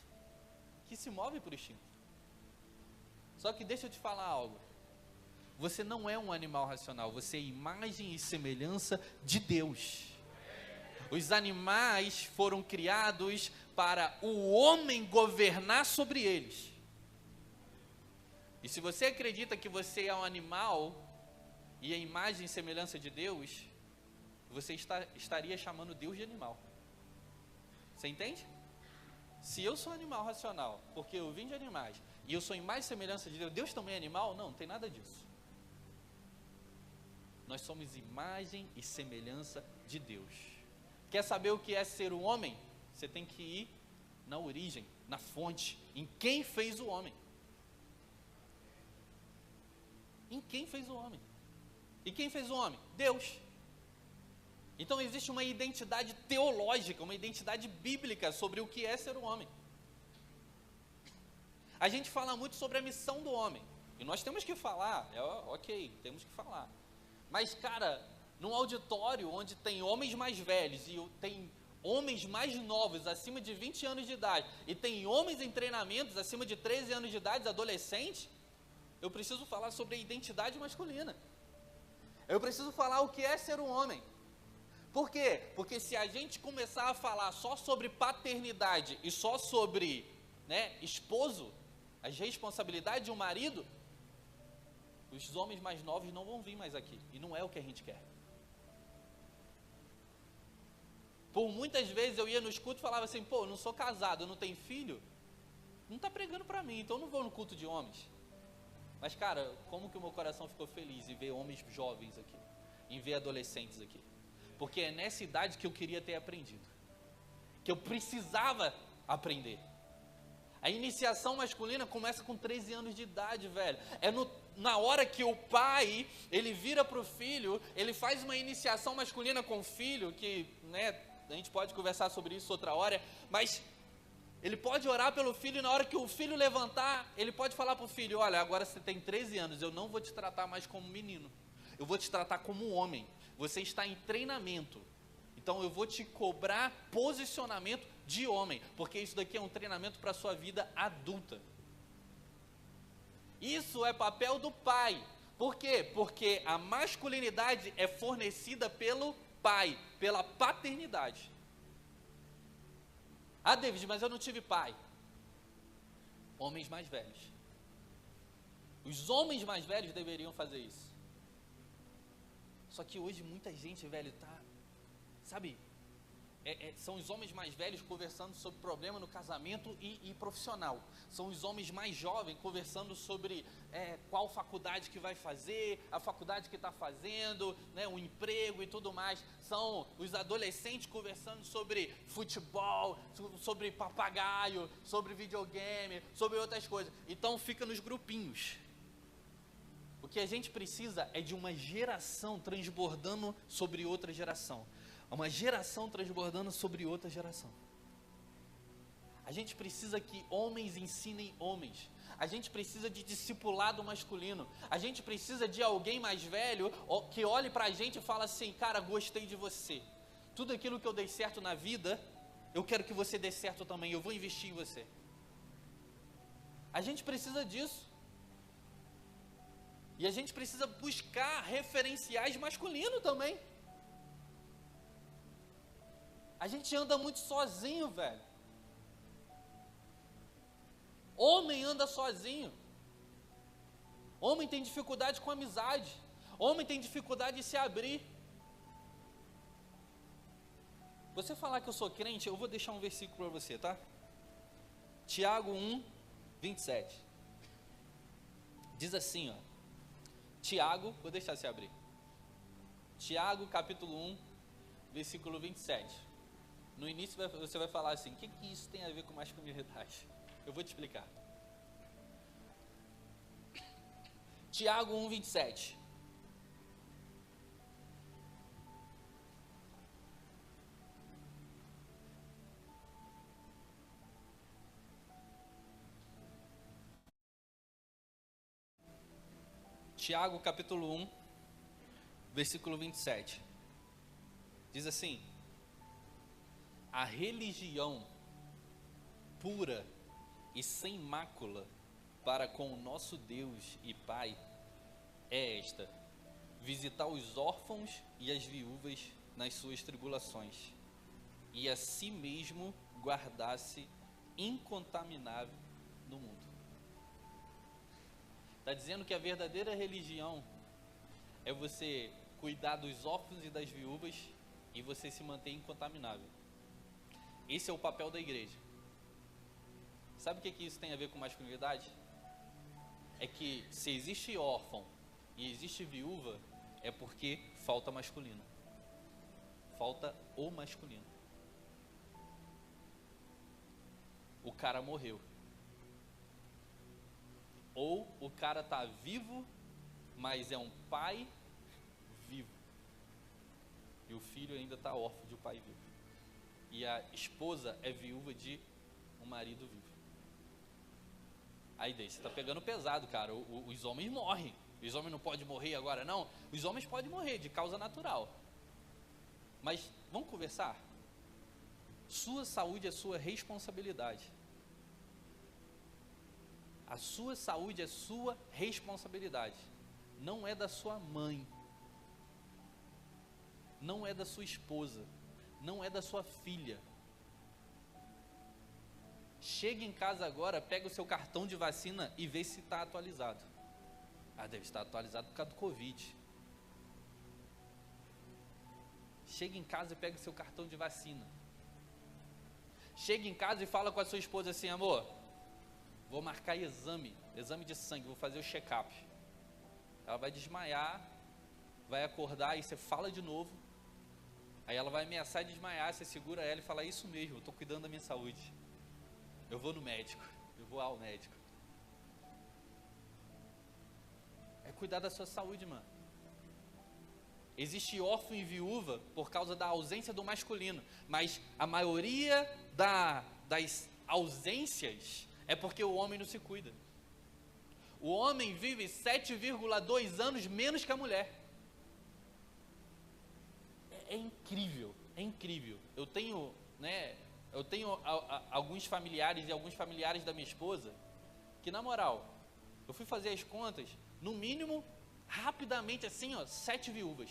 que se movem por instinto. Só que deixa eu te falar algo. Você não é um animal racional, você é imagem e semelhança de Deus. Os animais foram criados para o homem governar sobre eles. E se você acredita que você é um animal e a imagem e semelhança de Deus, você estaria chamando Deus de animal. Você entende? Se eu sou animal racional, porque eu vim de animais, e eu sou imagem e semelhança de Deus, Deus também é animal? Não tem nada disso. Nós somos imagem e semelhança de Deus. Quer saber o que é ser um homem? Você tem que ir na origem, na fonte, em quem fez o homem. Em quem fez o homem. E quem fez o homem? Deus. Então existe uma identidade teológica, uma identidade bíblica sobre o que é ser um homem. A gente fala muito sobre a missão do homem. E nós temos que falar, ok, temos que falar. Mas, cara, num auditório onde tem homens mais velhos e tem homens mais novos, acima de 20 anos de idade, e tem homens em treinamentos acima de 13 anos de idade, adolescentes, eu preciso falar sobre a identidade masculina. Eu preciso falar o que é ser um homem. Por quê? Porque se a gente começar a falar só sobre paternidade e só sobre, esposo, as responsabilidades de um marido, os homens mais novos não vão vir mais aqui. E não é o que a gente quer. Por muitas vezes eu ia nos cultos e falava assim, pô, eu não sou casado, eu não tenho filho, não está pregando para mim, então eu não vou no culto de homens. Mas, cara, como que o meu coração ficou feliz em ver homens jovens aqui, em ver adolescentes aqui. Porque é nessa idade que eu queria ter aprendido, que eu precisava aprender. A iniciação masculina começa com 13 anos de idade, velho. Na hora que o pai, ele vira para o filho, ele faz uma iniciação masculina com o filho, que, a gente pode conversar sobre isso outra hora, mas ele pode orar pelo filho e na hora que o filho levantar, ele pode falar para o filho, olha, agora você tem 13 anos, eu não vou te tratar mais como menino, eu vou te tratar como homem, você está em treinamento, então eu vou te cobrar posicionamento de homem, porque isso daqui é um treinamento para a sua vida adulta. Isso é papel do pai. Por quê? Porque a masculinidade é fornecida pelo pai, pela paternidade. Ah, David, mas eu não tive pai. Homens mais velhos. Os homens mais velhos deveriam fazer isso. Só que hoje muita gente, velho, são os homens mais velhos conversando sobre problema no casamento e profissional. São os homens mais jovens conversando sobre qual faculdade que vai fazer, a faculdade que está fazendo, o emprego e tudo mais. São os adolescentes conversando sobre futebol, sobre papagaio, sobre videogame, sobre outras coisas. Então fica nos grupinhos. O que a gente precisa é de uma geração transbordando sobre outra geração. Uma geração transbordando sobre outra geração. A gente precisa que homens ensinem homens. A gente precisa de discipulado masculino. A gente precisa de alguém mais velho que olhe pra gente e fala assim, cara, gostei de você. Tudo aquilo que eu dei certo na vida, eu quero que você dê certo também. Eu vou investir em você. A gente precisa disso. E a gente precisa buscar referenciais masculinos também. A gente anda muito sozinho, velho. Homem anda sozinho. Homem tem dificuldade com amizade. Homem tem dificuldade de se abrir. Você falar que eu sou crente, eu vou deixar um versículo para você, tá? Tiago 1, 27. Diz assim, ó. Tiago, vou deixar você abrir. Tiago, capítulo 1, versículo 27. No início você vai falar assim, o que isso tem a ver com masculinidade? Eu vou te explicar. Tiago 1, 27. Tiago, capítulo 1, versículo 27. Diz assim: a religião pura e sem mácula para com o nosso Deus e Pai é esta: visitar os órfãos e as viúvas nas suas tribulações, e a si mesmo guardar-se incontaminável no mundo. Está dizendo que a verdadeira religião é você cuidar dos órfãos e das viúvas e você se manter incontaminável. Esse é o papel da igreja. Sabe o que isso tem a ver com masculinidade? É que se existe órfão e existe viúva, é porque falta masculino. Falta o masculino. O cara morreu. Ou o cara está vivo, mas é um pai vivo. E o filho ainda está órfão de um pai vivo. E a esposa é viúva de um marido vivo. Aí daí, você está pegando pesado, cara. Os homens morrem. Os homens não podem morrer agora, não. Os homens podem morrer de causa natural. Mas vamos conversar? Sua saúde é sua responsabilidade. A sua saúde é sua responsabilidade. Não é da sua mãe. Não é da sua esposa. Não é da sua filha. Chega em casa agora, pega o seu cartão de vacina e vê se está atualizado. Ah, deve estar atualizado por causa do Covid. Chega em casa e pega o seu cartão de vacina. Chega em casa e fala com a sua esposa assim: amor, vou marcar exame de sangue, vou fazer o check-up. Ela vai desmaiar, vai acordar e você fala de novo. Aí ela vai ameaçar de desmaiar, você segura ela e fala: isso mesmo, eu estou cuidando da minha saúde. Eu vou no médico, eu vou ao médico. É cuidar da sua saúde, mano. Existe órfão e viúva por causa da ausência do masculino, mas a maioria das ausências é porque o homem não se cuida. O homem vive 7,2 anos menos que a mulher. É incrível, é incrível. Eu tenho alguns familiares e alguns familiares da minha esposa que, na moral, eu fui fazer as contas, no mínimo, rapidamente assim, 7 viúvas.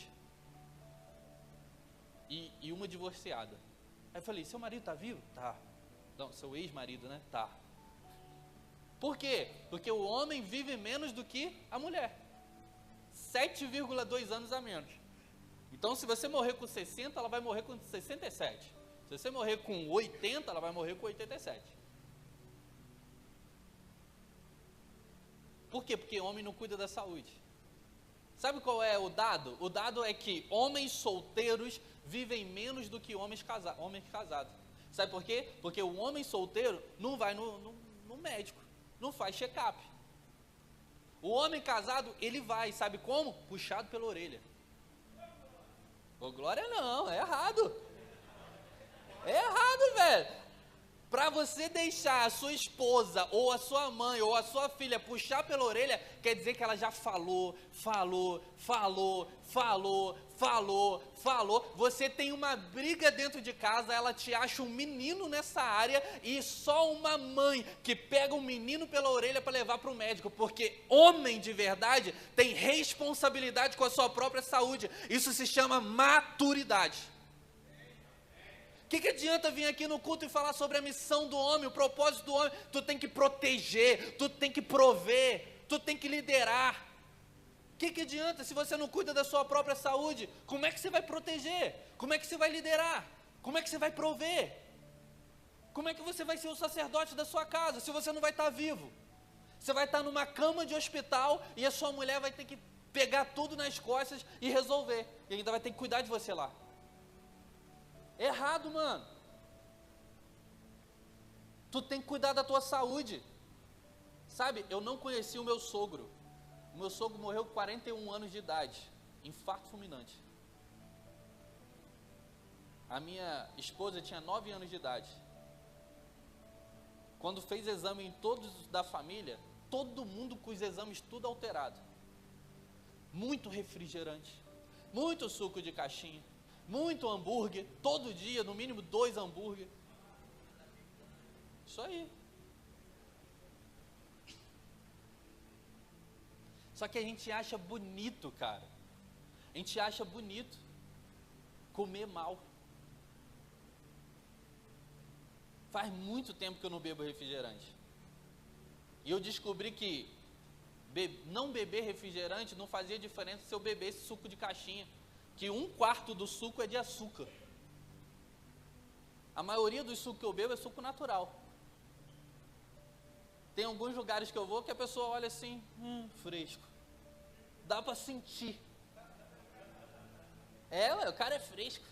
E uma divorciada. Aí eu falei: seu marido está vivo? Tá. Não, seu ex-marido, né? Tá. Por quê? Porque o homem vive menos do que a mulher. 7,2 anos a menos. Então, se você morrer com 60, ela vai morrer com 67. Se você morrer com 80, ela vai morrer com 87. Por quê? Porque homem não cuida da saúde. Sabe qual é o dado? O dado é que homens solteiros vivem menos do que homens casados. Sabe por quê? Porque o homem solteiro não vai no médico, não faz check-up. O homem casado, ele vai, sabe como? Puxado pela orelha. Ô, glória não, é errado. É errado, velho. Para você deixar a sua esposa, ou a sua mãe, ou a sua filha puxar pela orelha, quer dizer que ela já falou. Você tem uma briga dentro de casa, ela te acha um menino nessa área, e só uma mãe que pega um menino pela orelha para levar para o médico, porque homem de verdade tem responsabilidade com a sua própria saúde. Isso se chama maturidade. O que adianta vir aqui no culto e falar sobre a missão do homem, o propósito do homem? Tu tem que proteger, tu tem que prover, tu tem que liderar. O que adianta se você não cuida da sua própria saúde? Como é que você vai proteger? Como é que você vai liderar? Como é que você vai prover? Como é que você vai ser o sacerdote da sua casa se você não vai estar vivo? Você vai estar numa cama de hospital e a sua mulher vai ter que pegar tudo nas costas e resolver. E ainda vai ter que cuidar de você lá. Errado, mano. Tu tem que cuidar da tua saúde. Sabe, eu não conheci o meu sogro. O meu sogro morreu com 41 anos de idade, infarto fulminante. A minha esposa tinha 9 anos de idade. Quando fez exame em todos da família, todo mundo com os exames tudo alterado. Muito refrigerante, muito suco de caixinha, muito hambúrguer, todo dia, no mínimo 2 hambúrguer. Isso aí. Só que a gente acha bonito, cara. A gente acha bonito comer mal. Faz muito tempo que eu não bebo refrigerante. E eu descobri que não beber refrigerante não fazia diferença se eu bebesse suco de caixinha. Que 1/4 do suco é de açúcar. A maioria dos sucos que eu bebo é suco natural. Tem alguns lugares que eu vou que a pessoa olha assim, fresco. Dá para sentir. O cara é fresco.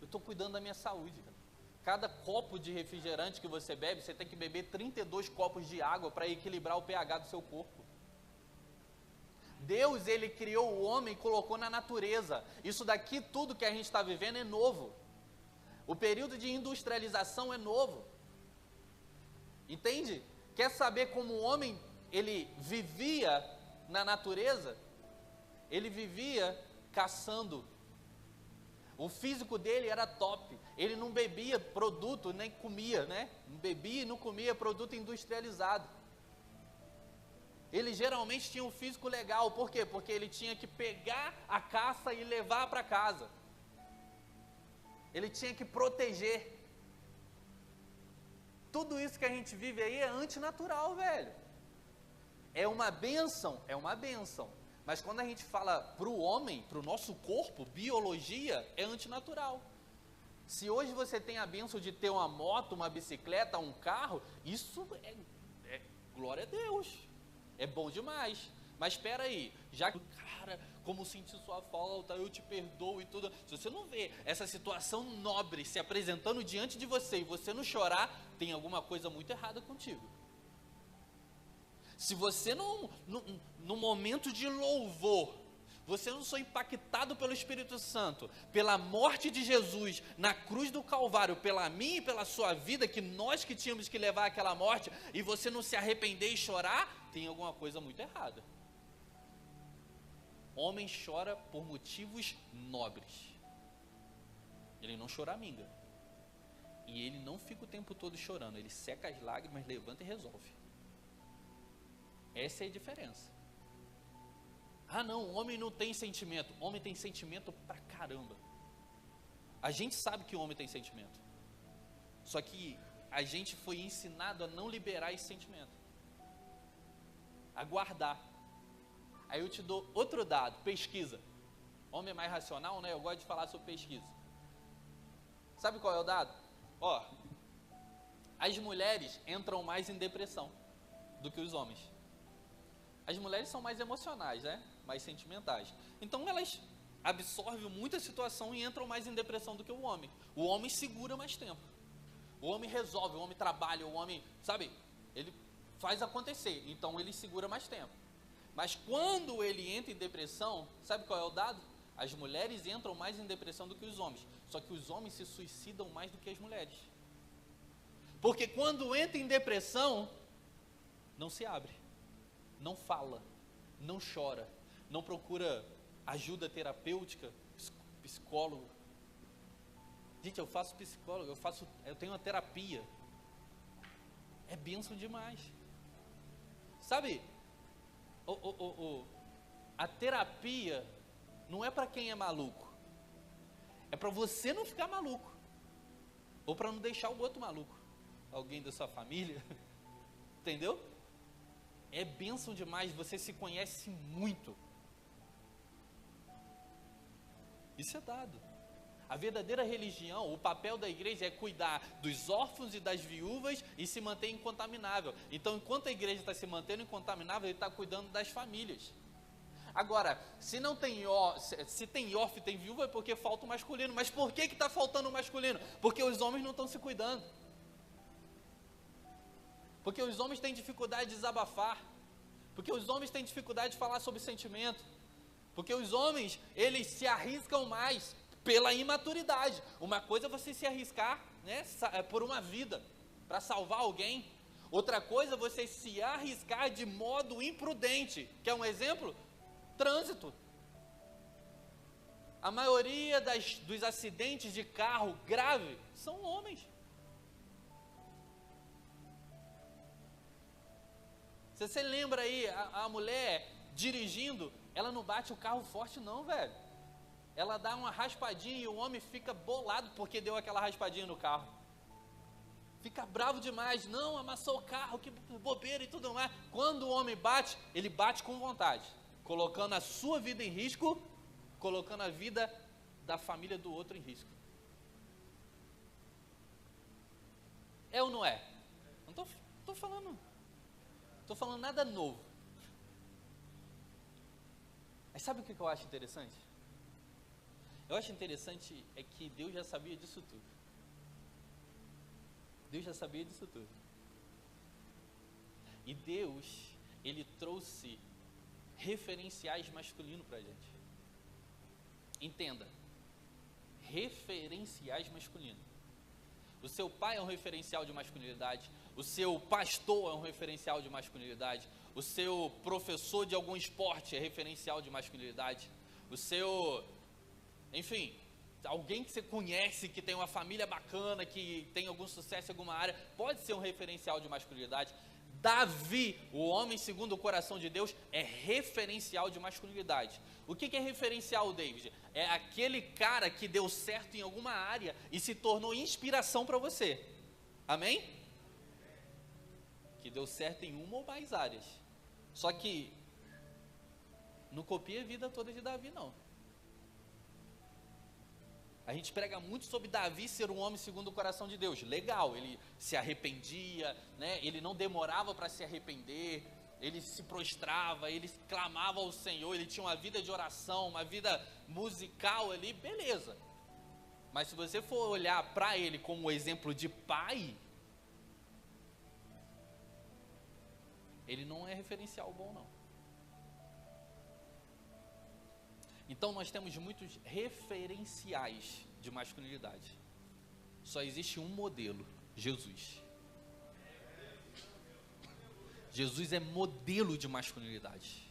Eu estou cuidando da minha saúde, cara. Cada copo de refrigerante que você bebe, você tem que beber 32 copos de água para equilibrar o pH do seu corpo. Deus, Ele criou o homem e colocou na natureza. Isso daqui, tudo que a gente está vivendo é novo. O período de industrialização é novo. Entende? Quer saber como o homem, ele vivia na natureza? Ele vivia caçando. O físico dele era top. Ele não bebia produto, nem comia, né? Não bebia e não comia produto industrializado. Ele geralmente tinha um físico legal. Por quê? Porque ele tinha que pegar a caça e levar para casa. Ele tinha que proteger. Tudo isso que a gente vive aí é antinatural, velho. É uma bênção, é uma bênção. Mas quando a gente fala para o homem, para o nosso corpo, biologia, é antinatural. Se hoje você tem a bênção de ter uma moto, uma bicicleta, um carro, isso é glória a Deus. É bom demais. Mas espera aí, já que, cara, como senti sua falta, eu te perdoo e tudo. Se você não vê essa situação nobre se apresentando diante de você e você não chorar, tem alguma coisa muito errada contigo. Se você no momento de louvor, você não foi impactado pelo Espírito Santo, pela morte de Jesus na cruz do Calvário, pela minha e pela sua vida, que nós que tínhamos que levar aquela morte, e você não se arrepender e chorar, tem alguma coisa muito errada. Homem chora por motivos nobres. Ele não choraminga. E ele não fica o tempo todo chorando. Ele seca as lágrimas, levanta e resolve. Essa é a diferença. Ah não, o homem não tem sentimento. O homem tem sentimento pra caramba. A gente sabe que o homem tem sentimento. Só que a gente foi ensinado a não liberar esse sentimento. A guardar. Aí eu te dou outro dado, pesquisa. Homem é mais racional, né? Eu gosto de falar sobre pesquisa. Sabe qual é o dado? Ó, as mulheres entram mais em depressão do que os homens. As mulheres são mais emocionais, né? Mais sentimentais. Então elas absorvem muita situação e entram mais em depressão do que o homem. O homem segura mais tempo. O homem resolve, o homem trabalha, o homem, sabe? Ele faz acontecer, então ele segura mais tempo. Mas quando ele entra em depressão, sabe qual é o dado? As mulheres entram mais em depressão do que os homens. Só que os homens se suicidam mais do que as mulheres. Porque quando entra em depressão, não se abre, não fala, não chora, não procura ajuda terapêutica, psicólogo. Gente, eu faço psicólogo, eu tenho uma terapia. É bênção demais. Sabe, a terapia não é para quem é maluco. É para você não ficar maluco. Ou para não deixar o outro maluco. Alguém da sua família. Entendeu? É bênção demais, você se conhece muito. Isso é dado. A verdadeira religião, o papel da igreja é cuidar dos órfãos e das viúvas e se manter incontaminável. Então, enquanto a igreja está se mantendo incontaminável, ele está cuidando das famílias. Agora, se tem órfão e tem viúva, é porque falta o masculino. Mas por que está faltando o masculino? Porque os homens não estão se cuidando. Porque os homens têm dificuldade de desabafar. Porque os homens têm dificuldade de falar sobre sentimento. Porque os homens, eles se arriscam mais pela imaturidade. Uma coisa é você se arriscar, né, por uma vida, para salvar alguém. Outra coisa é você se arriscar de modo imprudente. Quer um exemplo? Trânsito. A maioria dos acidentes de carro grave são homens. Se você lembra aí, a mulher dirigindo, ela não bate o carro forte não, velho. Ela dá uma raspadinha e o homem fica bolado porque deu aquela raspadinha no carro. Fica bravo demais. Não, amassou o carro, que bobeira e tudo mais. Quando o homem bate, ele bate com vontade, colocando a sua vida em risco, colocando a vida da família do outro em risco. É ou não é? Não estou falando nada novo. Mas sabe o que eu acho interessante? Eu acho interessante é que Deus já sabia disso tudo. Deus já sabia disso tudo. E Deus, Ele trouxe referenciais masculinos para a gente. Entenda, referenciais masculinos. O seu pai é um referencial de masculinidade, o seu pastor é um referencial de masculinidade, o seu professor de algum esporte é referencial de masculinidade, o seu, enfim, alguém que você conhece, que tem uma família bacana, que tem algum sucesso em alguma área, pode ser um referencial de masculinidade. Davi, o homem segundo o coração de Deus, é referencial de masculinidade. O que é referencial, David? É aquele cara que deu certo em alguma área e se tornou inspiração para você. Amém? Que deu certo em uma ou mais áreas. Só que não copia a vida toda de Davi, não. A gente prega muito sobre Davi ser um homem segundo o coração de Deus. Legal, ele se arrependia, né? Ele não demorava para se arrepender, ele se prostrava, ele clamava ao Senhor, ele tinha uma vida de oração, uma vida musical ali, beleza. Mas se você for olhar para ele como exemplo de pai, ele não é referencial bom, não. Então nós temos muitos referenciais de masculinidade. Só existe um modelo, Jesus. Jesus é modelo de masculinidade.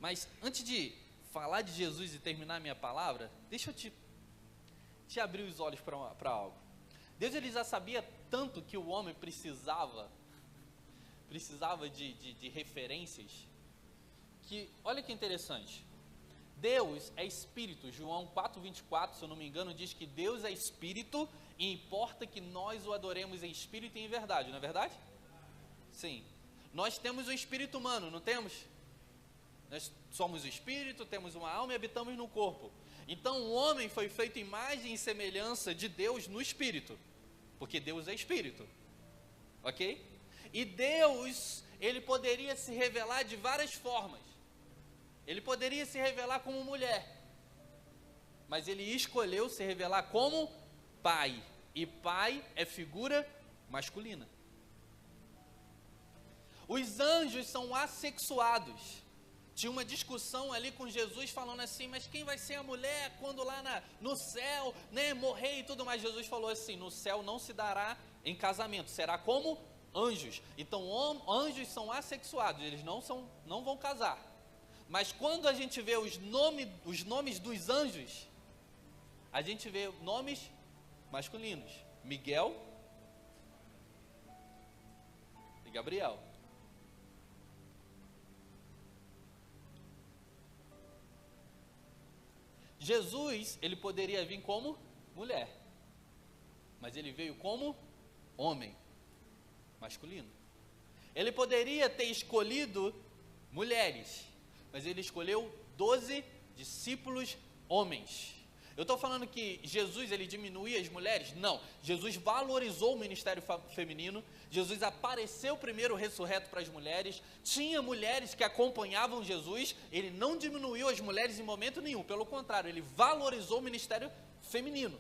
Mas antes de falar de Jesus e terminar a minha palavra, deixa eu te abrir os olhos para algo. Deus, ele já sabia tanto que o homem precisava de referências, que, olha que interessante, Deus é espírito. João 4,24, se eu não me engano, diz que Deus é espírito e importa que nós o adoremos em espírito e em verdade, não é verdade? Sim. Nós temos um espírito humano, não temos? Nós somos o espírito, temos uma alma e habitamos no corpo. Então o homem foi feito em imagem e semelhança de Deus no espírito, porque Deus é espírito, ok? E Deus, ele poderia se revelar de várias formas. Ele poderia se revelar como mulher, mas ele escolheu se revelar como pai, e pai é figura masculina. Os anjos são assexuados. Tinha uma discussão ali com Jesus falando assim, mas quem vai ser a mulher quando lá no céu, né, morrer e tudo mais? Jesus falou assim, no céu não se dará em casamento, será como anjos. Então anjos são assexuados, eles não vão casar. Mas quando a gente vê os nomes dos anjos, a gente vê nomes masculinos, Miguel e Gabriel. Jesus, ele poderia vir como mulher, mas ele veio como homem, masculino. Ele poderia ter escolhido mulheres, mas ele escolheu 12 discípulos homens. Eu estou falando que Jesus, ele diminuía as mulheres? Não. Jesus valorizou o ministério feminino. Jesus apareceu primeiro ressurreto para as mulheres. Tinha mulheres que acompanhavam Jesus. Ele não diminuiu as mulheres em momento nenhum. Pelo contrário, ele valorizou o ministério feminino.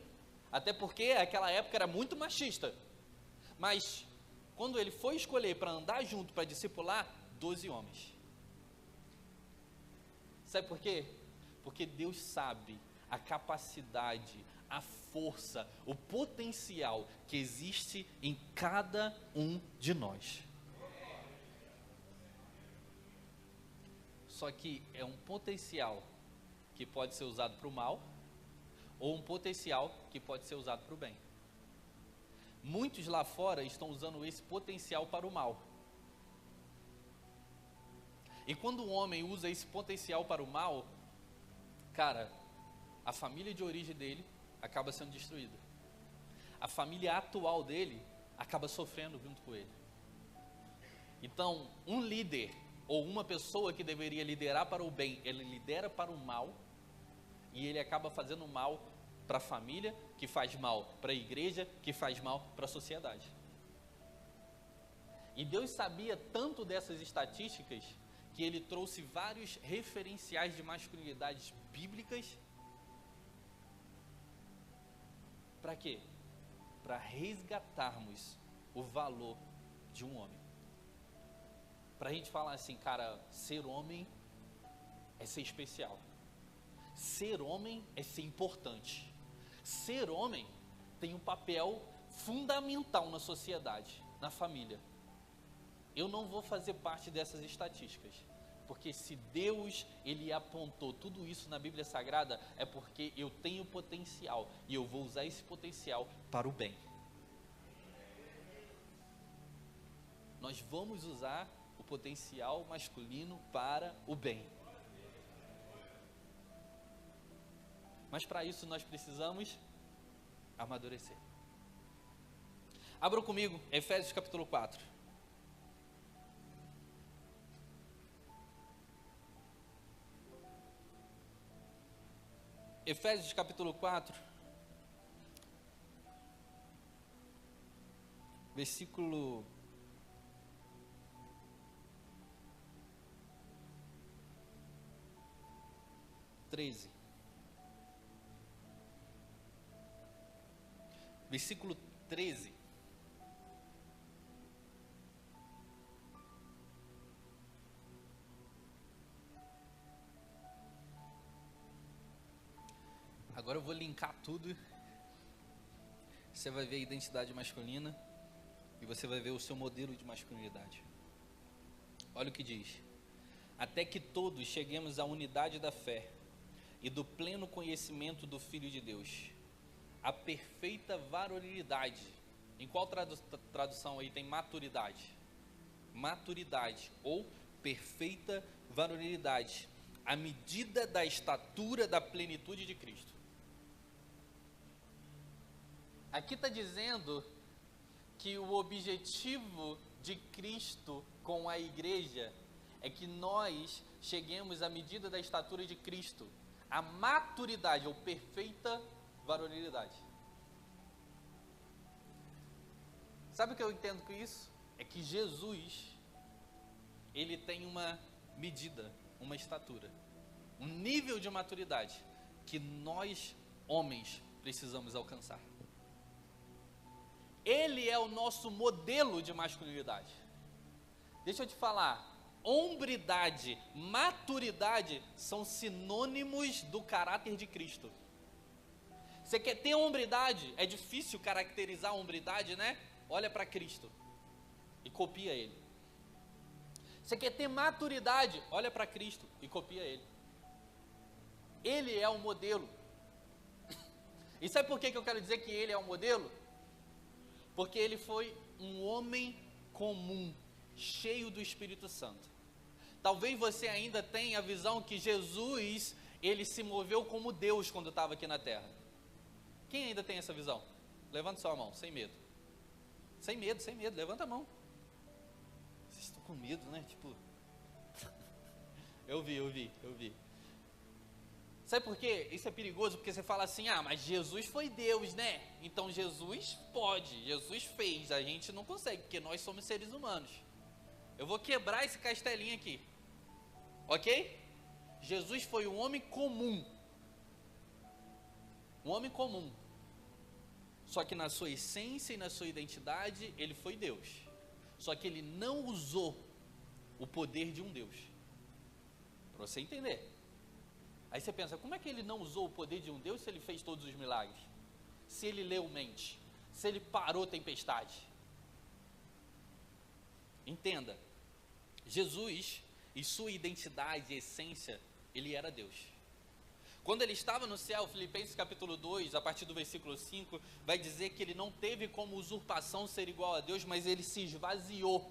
Até porque aquela época era muito machista. Mas quando ele foi escolher para andar junto, para discipular, 12 homens. Sabe por quê? Porque Deus sabe a capacidade, a força, o potencial que existe em cada um de nós. Só que é um potencial que pode ser usado para o mal, ou um potencial que pode ser usado para o bem. Muitos lá fora estão usando esse potencial para o mal. E quando o homem usa esse potencial para o mal, cara, a família de origem dele acaba sendo destruída. A família atual dele acaba sofrendo junto com ele. Então, um líder ou uma pessoa que deveria liderar para o bem, ele lidera para o mal, e ele acaba fazendo mal para a família, que faz mal para a igreja, que faz mal para a sociedade. E Deus sabia tanto dessas estatísticas que ele trouxe vários referenciais de masculinidades bíblicas. Para quê? Para resgatarmos o valor de um homem. Para a gente falar assim, cara, ser homem é ser especial. Ser homem é ser importante. Ser homem tem um papel fundamental na sociedade, na família. Eu não vou fazer parte dessas estatísticas, porque se Deus, ele apontou tudo isso na Bíblia Sagrada, é porque eu tenho potencial, e eu vou usar esse potencial para o bem. Nós vamos usar o potencial masculino para o bem. Mas para isso nós precisamos amadurecer. Abra comigo, Efésios capítulo 4. Efésios capítulo 4, versículo 13. Versículo 13. Agora eu vou linkar tudo. Você vai ver a identidade masculina e você vai ver o seu modelo de masculinidade. Olha o que diz: até que todos cheguemos à unidade da fé e do pleno conhecimento do Filho de Deus, a perfeita varonilidade. Em qual tradução aí tem maturidade? Maturidade ou perfeita varonilidade, à medida da estatura da plenitude de Cristo. Aqui está dizendo que o objetivo de Cristo com a igreja é que nós cheguemos à medida da estatura de Cristo, a maturidade ou perfeita varonilidade. Sabe o que eu entendo com isso? É que Jesus, ele tem uma medida, uma estatura, um nível de maturidade que nós, homens, precisamos alcançar. Ele é o nosso modelo de masculinidade. Deixa eu te falar, hombridade, maturidade são sinônimos do caráter de Cristo. Você quer ter hombridade? É difícil caracterizar a hombridade, né? Olha para Cristo e copia Ele. Você quer ter maturidade? Olha para Cristo e copia Ele. Ele é o modelo. E sabe por que eu quero dizer que Ele é o modelo? Porque Ele foi um homem comum, cheio do Espírito Santo. Talvez você ainda tenha a visão que Jesus, ele se moveu como Deus quando estava aqui na terra. Quem ainda tem essa visão? Levanta sua mão, sem medo. Sem medo, levanta a mão. Vocês estão com medo, né? Tipo, eu vi. Sabe por quê? Isso é perigoso, porque você fala assim, mas Jesus foi Deus, né? Então Jesus pode, Jesus fez, a gente não consegue, porque nós somos seres humanos. Eu vou quebrar esse castelinho aqui, ok? Jesus foi um homem comum, só que na sua essência e na sua identidade, ele foi Deus, só que ele não usou o poder de um Deus, para você entender. Aí você pensa, como é que ele não usou o poder de um Deus se ele fez todos os milagres? Se ele leu mente, se ele parou tempestade? Entenda, Jesus, em sua identidade e essência, ele era Deus. Quando ele estava no céu, Filipenses capítulo 2, a partir do versículo 5, vai dizer que ele não teve como usurpação ser igual a Deus, mas ele se esvaziou.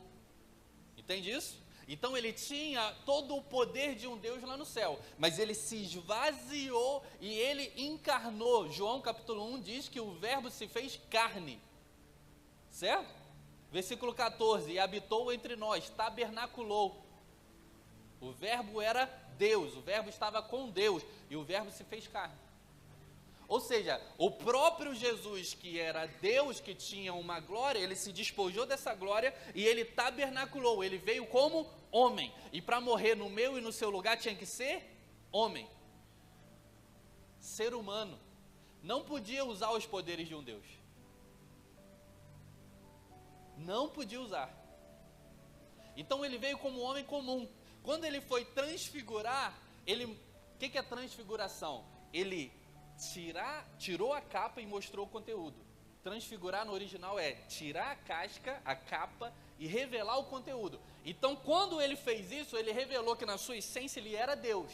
Entende isso? Então ele tinha todo o poder de um Deus lá no céu, mas ele se esvaziou e ele encarnou. João capítulo 1 diz que o verbo se fez carne, certo? Versículo 14, e habitou entre nós, tabernaculou. O verbo era Deus, o verbo estava com Deus, e o verbo se fez carne. Ou seja, o próprio Jesus, que era Deus, que tinha uma glória, ele se despojou dessa glória e ele tabernaculou, ele veio como homem. E para morrer no meu e no seu lugar tinha que ser homem. Ser humano. Não podia usar os poderes de um Deus. Não podia usar. Então ele veio como homem comum. Quando ele foi transfigurar, o que é transfiguração? Ele tirou a capa e mostrou o conteúdo. Transfigurar no original é tirar a casca, a capa e revelar o conteúdo. Então quando ele fez isso, ele revelou que na sua essência ele era Deus.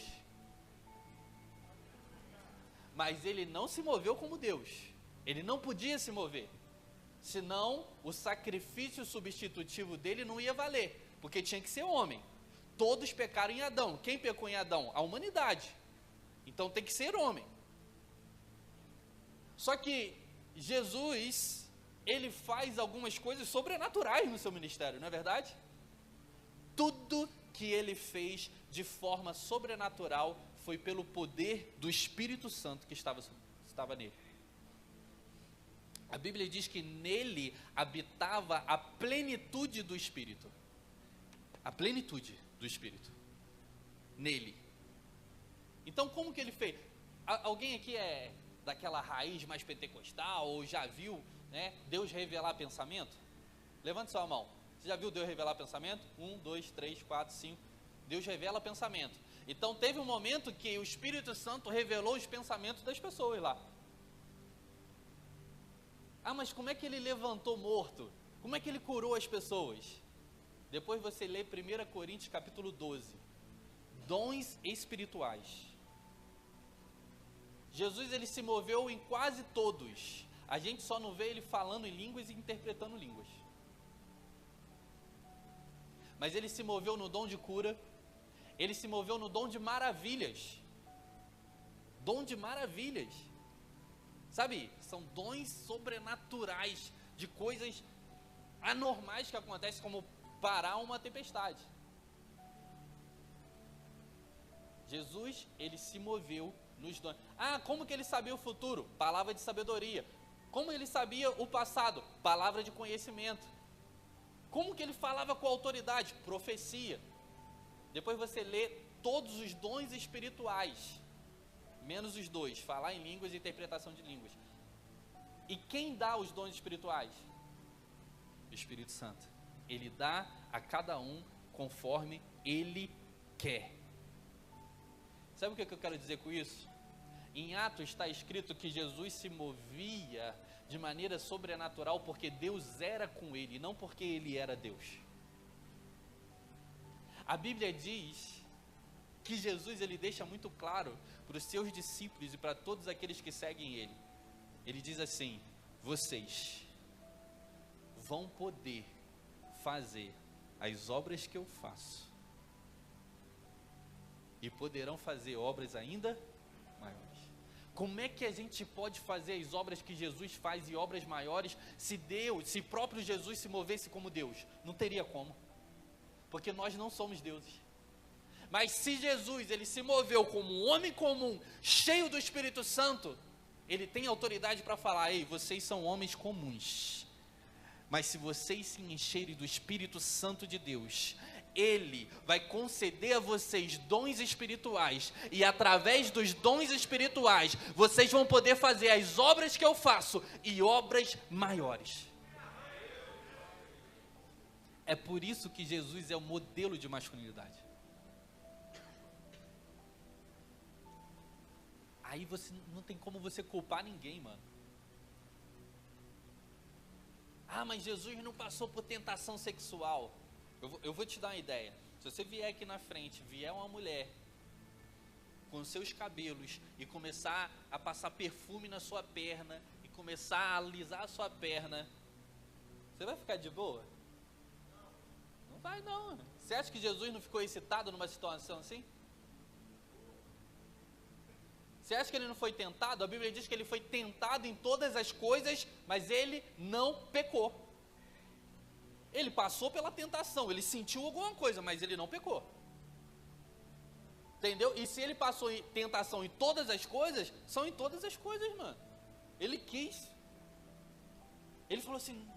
Mas ele não se moveu como Deus. Ele não podia se mover. Senão o sacrifício substitutivo dele não ia valer, porque tinha que ser homem. Todos pecaram em Adão. Quem pecou em Adão? A humanidade. Então tem que ser homem. Só que Jesus, ele faz algumas coisas sobrenaturais no seu ministério, não é verdade? Tudo que ele fez de forma sobrenatural foi pelo poder do Espírito Santo que estava nele. A Bíblia diz que nele habitava a plenitude do Espírito. A plenitude do Espírito. Nele. Então como que ele fez? Alguém aqui é daquela raiz mais pentecostal, ou já viu, né, Deus revelar pensamento? Levante sua mão. Você já viu Deus revelar pensamento? 1, 2, 3, 4, 5. Deus revela pensamento. Então teve um momento que o Espírito Santo revelou os pensamentos das pessoas lá. Mas como é que ele levantou morto? Como é que ele curou as pessoas? Depois você lê 1 Coríntios capítulo 12. Dons espirituais. Jesus, ele se moveu em quase todos. A gente só não vê ele falando em línguas e interpretando línguas. Mas ele se moveu no dom de cura. Ele se moveu no dom de maravilhas. Dom de maravilhas. Sabe, são dons sobrenaturais de coisas anormais que acontecem, como parar uma tempestade. Jesus, ele se moveu nos dons. Como que ele sabia o futuro? Palavra de sabedoria. Como ele sabia o passado? Palavra de conhecimento. Como que ele falava com autoridade? Profecia. Depois você lê todos os dons espirituais, menos os dois, falar em línguas e interpretação de línguas. E quem dá os dons espirituais? O Espírito Santo. Ele dá a cada um conforme ele quer. Sabe o que eu quero dizer com isso? Em Atos está escrito que Jesus se movia de maneira sobrenatural porque Deus era com ele, não porque ele era Deus. A Bíblia diz que Jesus, ele deixa muito claro para os seus discípulos e para todos aqueles que seguem ele. Ele diz assim: vocês vão poder fazer as obras que eu faço e poderão fazer obras ainda maiores. Como é que a gente pode fazer as obras que Jesus faz e obras maiores se próprio Jesus se movesse como Deus? Não teria como, porque nós não somos deuses. Mas se Jesus, ele se moveu como um homem comum, cheio do Espírito Santo, ele tem autoridade para falar: ei, vocês são homens comuns, mas se vocês se encherem do Espírito Santo de Deus, Ele vai conceder a vocês dons espirituais, e através dos dons espirituais, vocês vão poder fazer as obras que eu faço, e obras maiores. É por isso que Jesus é o modelo de masculinidade. Aí você não tem como você culpar ninguém, mano. Ah, mas Jesus não passou por tentação sexual. Eu vou te dar uma ideia. Se você vier aqui na frente, vier uma mulher com seus cabelos e começar a passar perfume na sua perna e começar a alisar a sua perna, você vai ficar de boa? Não vai não. Você acha que Jesus não ficou excitado numa situação assim? Você acha que ele não foi tentado? A Bíblia diz que ele foi tentado em todas as coisas, mas ele não pecou. Ele passou pela tentação, ele sentiu alguma coisa, mas ele não pecou. Entendeu? E se ele passou em tentação em todas as coisas, são em todas as coisas, mano. Ele quis. Ele falou assim,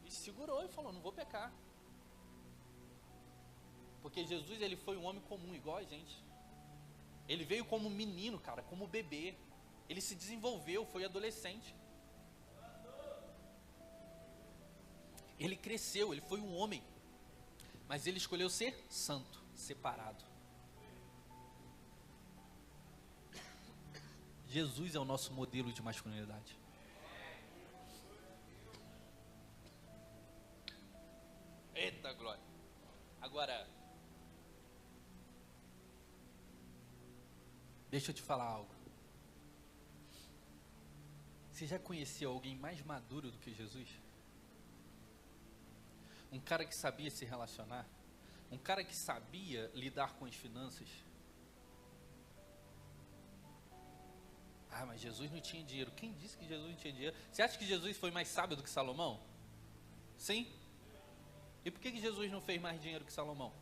e segurou e falou: não vou pecar. Porque Jesus, ele foi um homem comum, igual a gente. Ele veio como menino, cara, como bebê. Ele se desenvolveu, foi adolescente. Ele cresceu, ele foi um homem. Mas ele escolheu ser santo, separado. Jesus é o nosso modelo de masculinidade. Eita glória. Agora, deixa eu te falar algo. Você já conheceu alguém mais maduro do que Jesus? Um cara que sabia se relacionar? Um cara que sabia lidar com as finanças? Ah, mas Jesus não tinha dinheiro. Quem disse que Jesus não tinha dinheiro? Você acha que Jesus foi mais sábio do que Salomão? Sim? E por que Jesus não fez mais dinheiro que Salomão?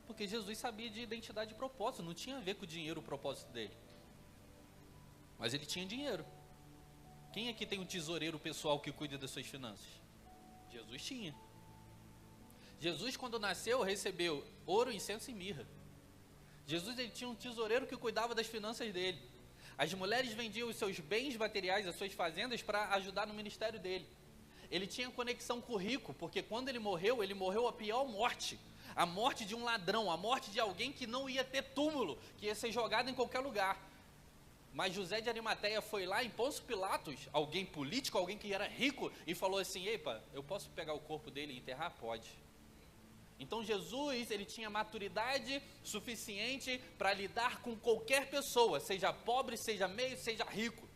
Porque Jesus sabia de identidade e propósito, não tinha a ver com o dinheiro o propósito dele. Mas ele tinha dinheiro. Quem aqui tem um tesoureiro pessoal que cuida das suas finanças? Jesus tinha. Jesus, quando nasceu, recebeu ouro, incenso e mirra. Jesus, ele tinha um tesoureiro que cuidava das finanças dele. As mulheres vendiam os seus bens materiais, as suas fazendas, para ajudar no ministério dele. Ele tinha conexão com o rico, porque quando ele morreu a pior morte. A morte de um ladrão, a morte de alguém que não ia ter túmulo, que ia ser jogado em qualquer lugar. Mas José de Arimateia foi lá em Pôncio Pilatos, alguém político, alguém que era rico, e falou assim: epa, eu posso pegar o corpo dele e enterrar? Pode. Então Jesus, ele tinha maturidade suficiente para lidar com qualquer pessoa, seja pobre, seja meio, seja rico,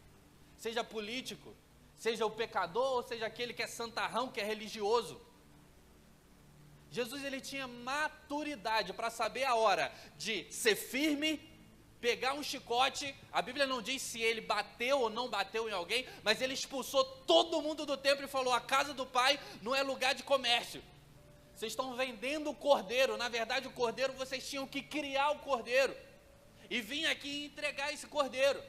seja político, seja o pecador, ou seja aquele que é santarrão, que é religioso. Jesus, ele tinha maturidade para saber a hora de ser firme, pegar um chicote. A Bíblia não diz se ele bateu ou não bateu em alguém, mas ele expulsou todo mundo do templo e falou: a casa do Pai não é lugar de comércio. Vocês estão vendendo o cordeiro. Na verdade, o cordeiro, vocês tinham que criar o cordeiro e vir aqui e entregar esse cordeiro.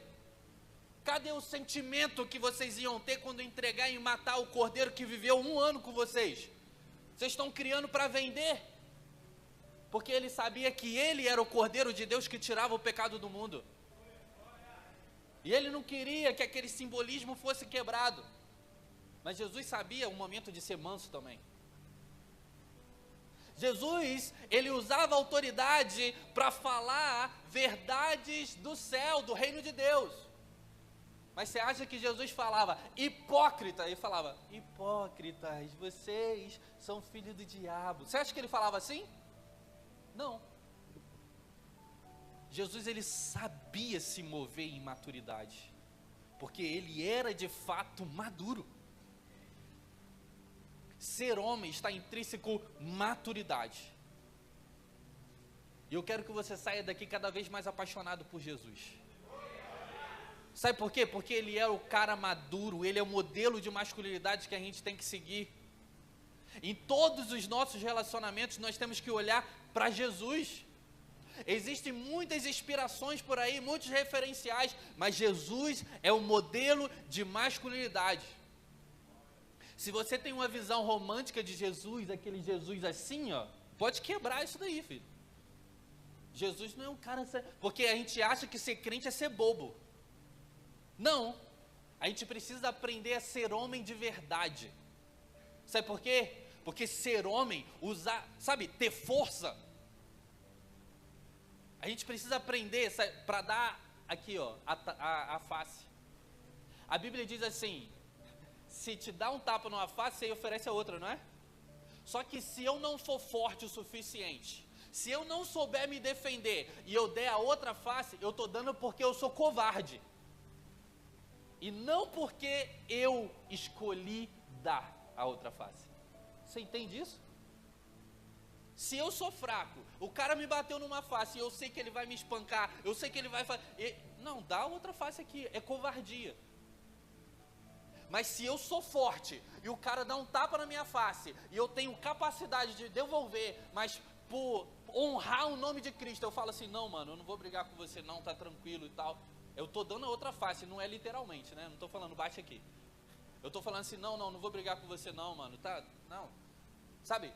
Cadê o sentimento que vocês iam ter quando entregar e matar o cordeiro que viveu 1 ano com vocês? Vocês estão criando para vender, porque ele sabia que ele era o Cordeiro de Deus que tirava o pecado do mundo, e ele não queria que aquele simbolismo fosse quebrado. Mas Jesus sabia o momento de ser manso também. Jesus, ele usava autoridade para falar verdades do céu, do reino de Deus. Mas você acha que Jesus falava hipócrita? Ele falava: hipócritas, vocês são filhos do diabo. Você acha que ele falava assim? Não. Jesus, ele sabia se mover em maturidade, porque ele era de fato maduro. Ser homem está intrínseco maturidade. E eu quero que você saia daqui cada vez mais apaixonado por Jesus. Sabe por quê? Porque ele é o cara maduro, ele é o modelo de masculinidade que a gente tem que seguir. Em todos os nossos relacionamentos nós temos que olhar para Jesus. existem muitas inspirações por aí, muitos referenciais, mas Jesus é o modelo de masculinidade. Se você tem uma visão romântica de Jesus, aquele Jesus assim, ó, pode quebrar isso daí, filho. Jesus não é um cara... Porque a gente acha que ser crente é ser bobo. Não. A gente precisa aprender a ser homem de verdade. Sabe por quê? Porque ser homem, ter força. A gente precisa aprender para dar aqui, ó, a face. A Bíblia diz assim, se te dá um tapa numa face, você oferece a outra, não é? Só que se eu não for forte o suficiente, se eu não souber me defender e eu der a outra face, eu estou dando porque eu sou covarde. E não porque eu escolhi dar a outra face. Você entende isso? Se eu sou fraco, o cara me bateu numa face e eu sei que ele vai me espancar, eu sei que ele vai fazer... Não, dá a outra face aqui, é covardia. Mas se eu sou forte e o cara dá um tapa na minha face e eu tenho capacidade de devolver, mas por honrar o nome de Cristo, eu falo assim, não, mano, eu não vou brigar com você não, tá tranquilo e tal. Eu tô dando a outra face, não é literalmente, né? Não tô falando, bate aqui. Eu tô falando assim, não vou brigar com você não, mano, tá? Não. Sabe?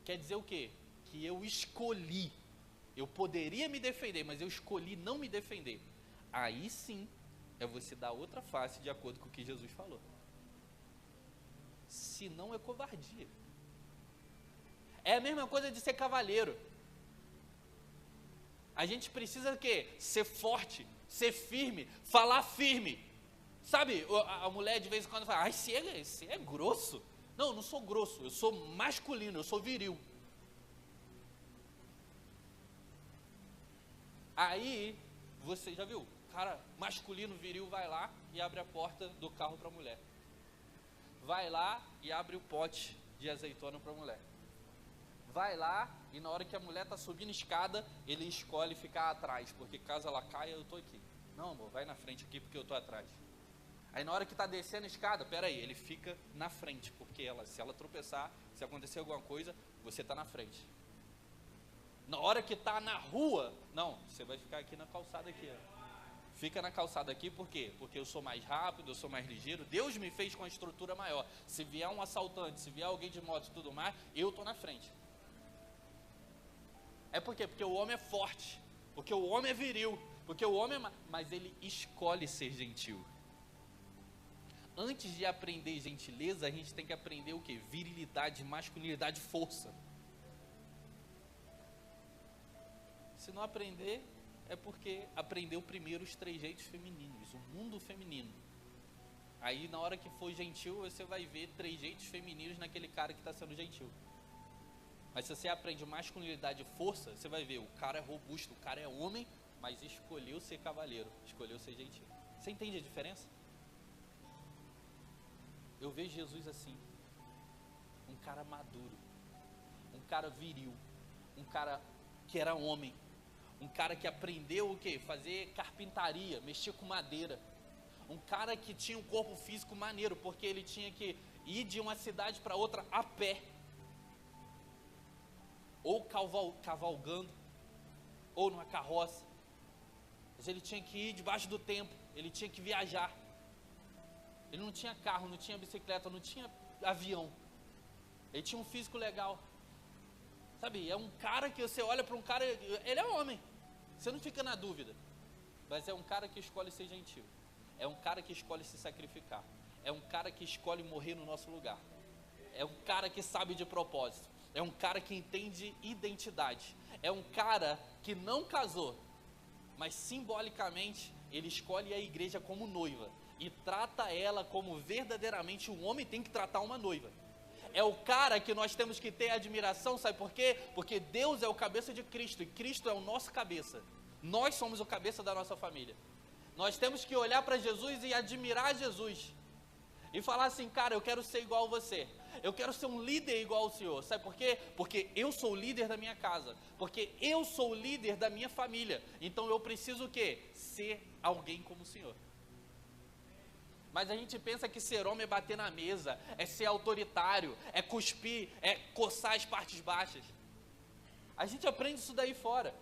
Quer dizer o quê? Que eu escolhi. Eu poderia me defender, mas eu escolhi não me defender. Aí sim, é você dar outra face de acordo com o que Jesus falou. Se não, é covardia. É a mesma coisa de ser cavalheiro. A gente precisa o quê? Ser forte, ser firme, falar firme. Sabe, a mulher de vez em quando fala, ai, você é grosso. Não, eu não sou grosso, eu sou masculino, eu sou viril. Aí, você já viu, cara masculino, viril, vai lá e abre a porta do carro para a mulher. Vai lá e abre o pote de azeitona para a mulher. Vai lá e na hora que a mulher está subindo escada, ele escolhe ficar atrás, porque caso ela caia, eu estou aqui. Não, amor, vai na frente aqui porque eu estou atrás. Aí na hora que está descendo a escada, peraí, ele fica na frente, porque se ela tropeçar, se acontecer alguma coisa, você está na frente. Na hora que está na rua, não, você vai ficar aqui na calçada aqui, ó. Fica na calçada aqui, por quê? Porque eu sou mais rápido, eu sou mais ligeiro, Deus me fez com a estrutura maior. Se vier um assaltante, se vier alguém de moto e tudo mais, eu estou na frente. É por quê? Porque o homem é forte, porque o homem é viril, porque o homem é... Mas ele escolhe ser gentil. Antes de aprender gentileza, a gente tem que aprender o quê? Virilidade, masculinidade, força. Se não aprender, é porque aprendeu primeiro os trejeitos femininos, o mundo feminino. Aí na hora que for gentil, você vai ver trejeitos femininos naquele cara que está sendo gentil. Mas se você aprende masculinidade e força, você vai ver, o cara é robusto, o cara é homem, mas escolheu ser cavalheiro, escolheu ser gentil. Você entende a diferença? Eu vejo Jesus assim, um cara maduro, um cara viril, um cara que era homem, um cara que aprendeu o quê? Fazer carpintaria, mexer com madeira, um cara que tinha um corpo físico maneiro, porque ele tinha que ir de uma cidade para outra a pé, ou cavalgando, ou numa carroça, mas ele tinha que ir debaixo do templo, ele tinha que viajar. Ele não tinha carro, não tinha bicicleta, não tinha avião. Ele tinha um físico legal. Sabe, é um cara que você olha para um cara, ele é homem. Você não fica na dúvida. Mas é um cara que escolhe ser gentil. É um cara que escolhe se sacrificar. É um cara que escolhe morrer no nosso lugar. É um cara que sabe de propósito. É um cara que entende identidade. É um cara que não casou, mas simbolicamente ele escolhe a igreja como noiva. E trata ela como verdadeiramente um homem tem que tratar uma noiva. É o cara que nós temos que ter admiração, sabe por quê? Porque Deus é o cabeça de Cristo e Cristo é o nosso cabeça. Nós somos o cabeça da nossa família. Nós temos que olhar para Jesus e admirar Jesus. E falar assim, cara, eu quero ser igual a você. Eu quero ser um líder igual ao Senhor. Sabe por quê? Porque eu sou o líder da minha casa. Porque eu sou o líder da minha família. Então eu preciso o quê? Ser alguém como o Senhor. Mas a gente pensa que ser homem é bater na mesa, é ser autoritário, é cuspir, é coçar as partes baixas. A gente aprende isso daí fora.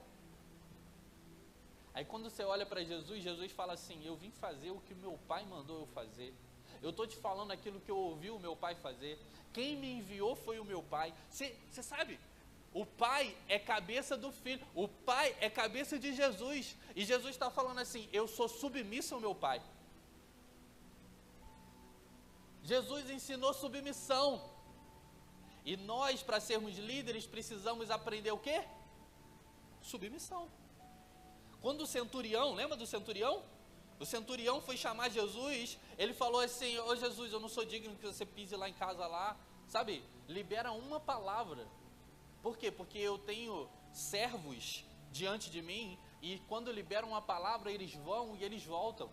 Aí quando você olha para Jesus, Jesus fala assim, eu vim fazer o que meu pai mandou eu fazer. Eu estou te falando aquilo que eu ouvi o meu pai fazer. Quem me enviou foi o meu pai. Você sabe, o pai é cabeça do filho. O pai é cabeça de Jesus. E Jesus está falando assim, eu sou submisso ao meu pai. Jesus ensinou submissão. E nós, para sermos líderes, precisamos aprender o quê? Submissão. Quando o centurião, lembra do centurião? O centurião foi chamar Jesus, ele falou assim, ô Jesus, eu não sou digno que você pise lá em casa lá, sabe? Libera uma palavra. Por quê? Porque eu tenho servos diante de mim, e quando liberam uma palavra, eles vão e eles voltam.